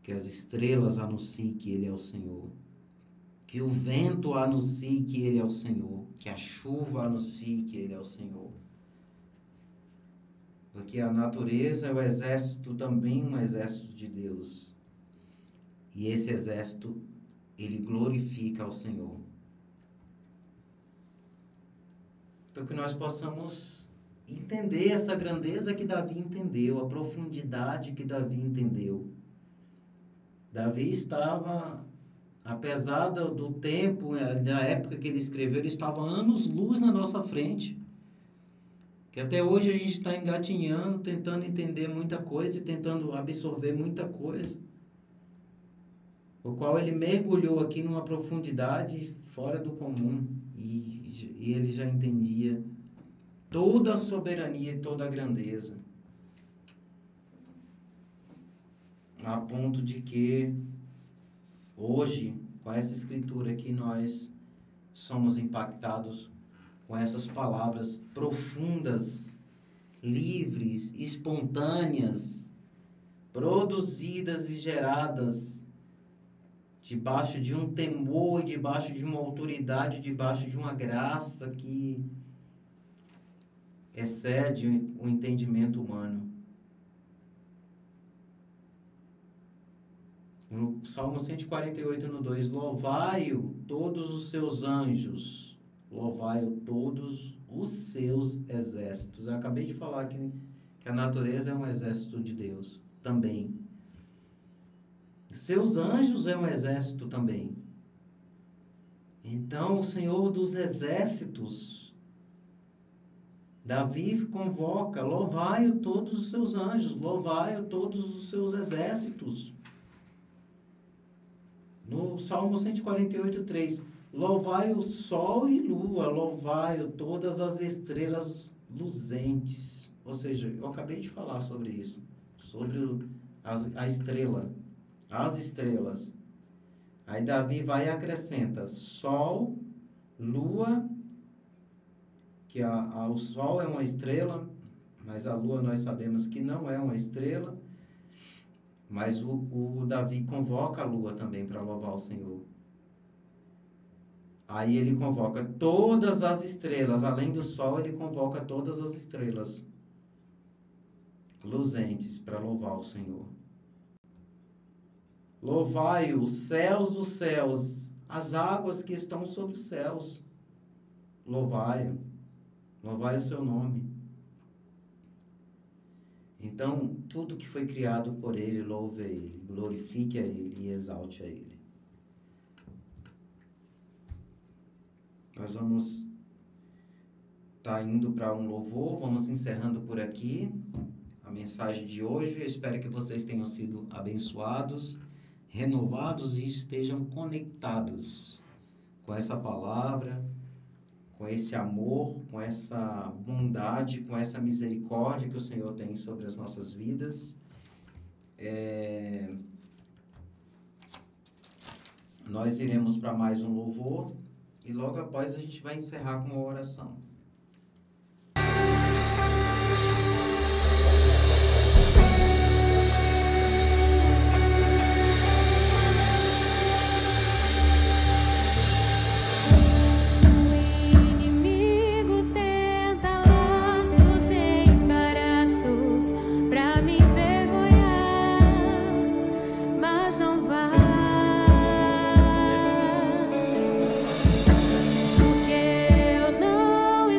Que as estrelas anunciem que Ele é o Senhor. Que o vento anuncie que Ele é o Senhor. Que a chuva anuncie que Ele é o Senhor. Porque a natureza é o exército, também um exército de Deus. E esse exército, ele glorifica ao Senhor. Então que nós possamos entender essa grandeza que Davi entendeu, a profundidade que Davi entendeu. Davi estava, apesar do tempo, da época que ele escreveu, ele estava anos-luz na nossa frente. Que até hoje a gente está engatinhando, tentando entender muita coisa e tentando absorver muita coisa. O qual ele mergulhou aqui numa profundidade fora do comum. E ele já entendia toda a soberania e toda a grandeza. A ponto de que hoje, com essa escritura aqui, nós somos impactados com essas palavras profundas, livres, espontâneas, produzidas e geradas debaixo de um temor, debaixo de uma autoridade, debaixo de uma graça que excede o entendimento humano. No Salmo 148, no 2, louvai-o todos os seus anjos, louvai-o todos os seus exércitos. Eu acabei de falar que a natureza é um exército de Deus também. Seus anjos é um exército também. Então, o Senhor dos exércitos, Davi convoca: louvai-o todos os seus anjos, louvai-o todos os seus exércitos. No Salmo 148:3, louvai o sol e lua, louvai-o todas as estrelas luzentes. Ou seja, eu acabei de falar sobre isso, sobre a estrela, as estrelas. Aí Davi vai e acrescenta: sol, lua, que o sol é uma estrela, mas a lua nós sabemos que não é uma estrela. Mas o Davi convoca a lua também para louvar o Senhor. Aí ele convoca todas as estrelas, além do sol, ele convoca todas as estrelas luzentes para louvar o Senhor. Louvai os céus dos céus, as águas que estão sobre os céus. Louvai-o, louvai o seu nome. Então, tudo que foi criado por Ele, louve a Ele, glorifique a Ele e exalte a Ele. Nós vamos estar indo para um louvor, vamos encerrando por aqui a mensagem de hoje. Eu espero que vocês tenham sido abençoados, renovados e estejam conectados com essa palavra, com esse amor, com essa bondade, com essa misericórdia que o Senhor tem sobre as nossas vidas. Nós iremos para mais um louvor e logo após a gente vai encerrar com uma oração. Porque eu não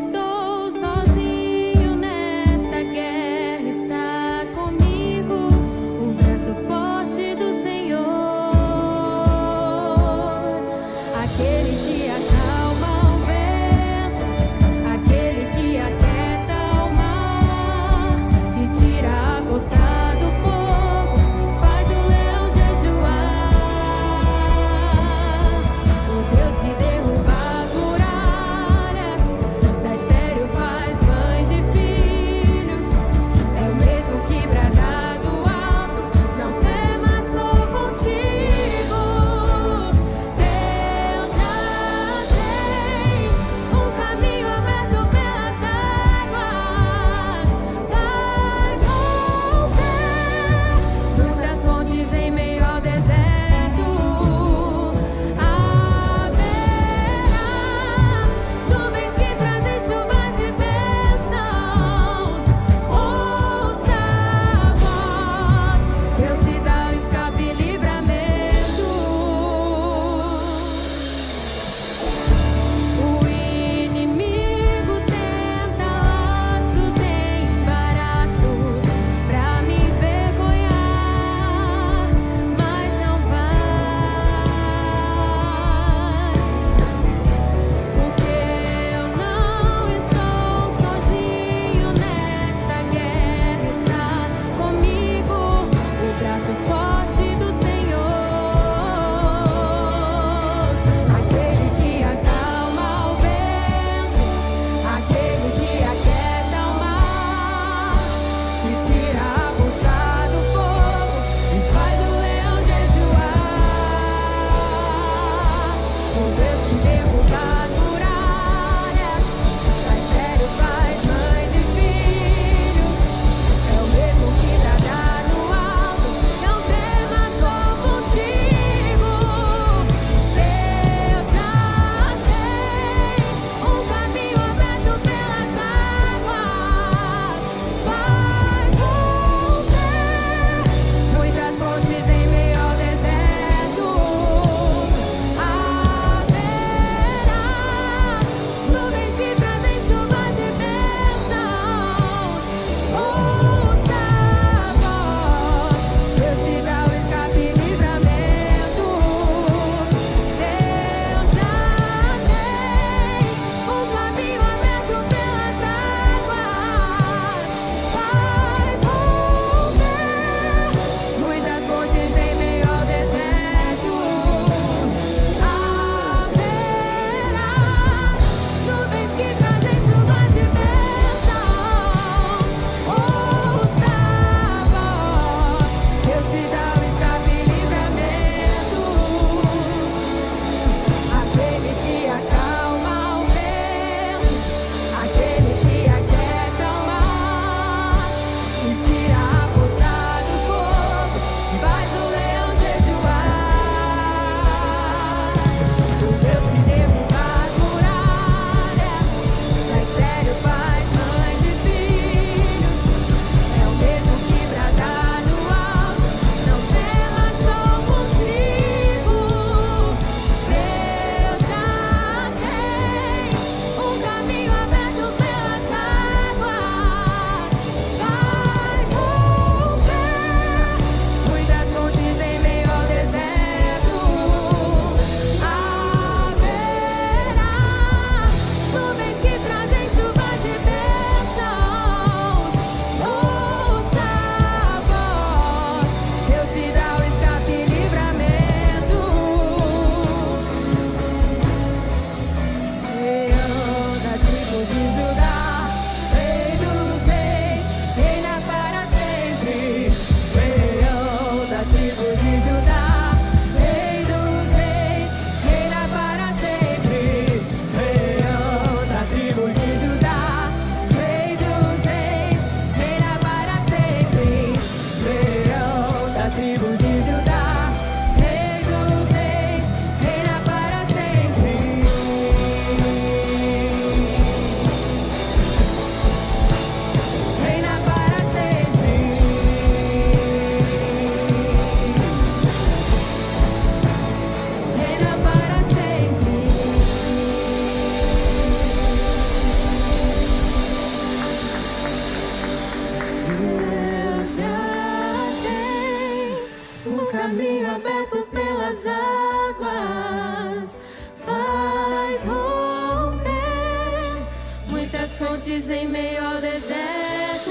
verdes em meio ao deserto.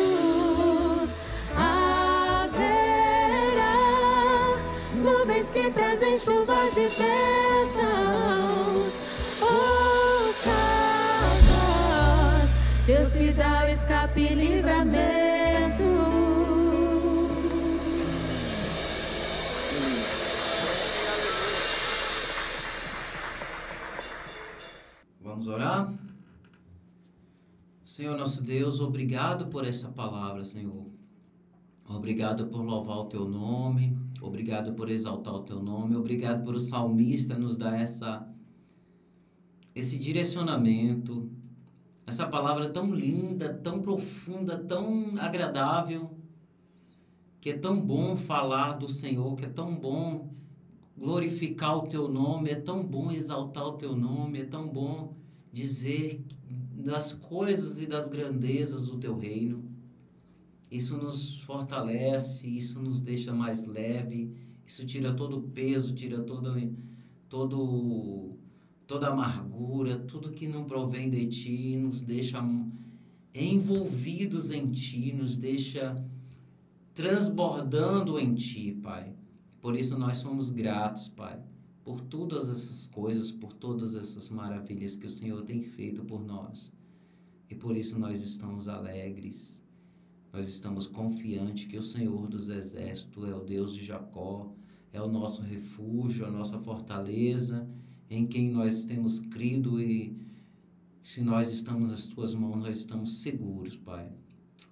Haverá nuvens que trazem chuvas de bênçãos. Ouça a voz, Deus te dá o escape e livramento. Vamos orar? Senhor nosso Deus, obrigado por essa palavra, Senhor. Obrigado por louvar o Teu nome, obrigado por exaltar o Teu nome, obrigado por o salmista nos dar esse direcionamento, essa palavra tão linda, tão profunda, tão agradável, que é tão bom falar do Senhor, que é tão bom glorificar o Teu nome, é tão bom exaltar o Teu nome, é tão bom dizer das coisas e das grandezas do Teu reino. Isso nos fortalece, isso nos deixa mais leve, isso tira todo o peso, tira toda a amargura, tudo que não provém de Ti, nos deixa envolvidos em Ti, nos deixa transbordando em Ti, Pai. Por isso nós somos gratos, Pai, por todas essas coisas, por todas essas maravilhas que o Senhor tem feito por nós. E por isso nós estamos alegres. Nós estamos confiantes que o Senhor dos Exércitos é o Deus de Jacó, é o nosso refúgio, a nossa fortaleza, em quem nós temos crido, e se nós estamos nas Tuas mãos, nós estamos seguros, Pai.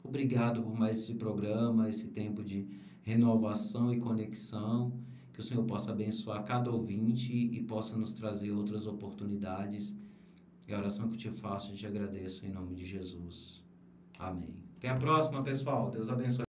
Obrigado por mais esse programa, esse tempo de renovação e conexão, que o Senhor possa abençoar cada ouvinte e possa nos trazer outras oportunidades. E a oração que eu te faço, eu te agradeço em nome de Jesus. Amém. Até a próxima, pessoal. Deus abençoe.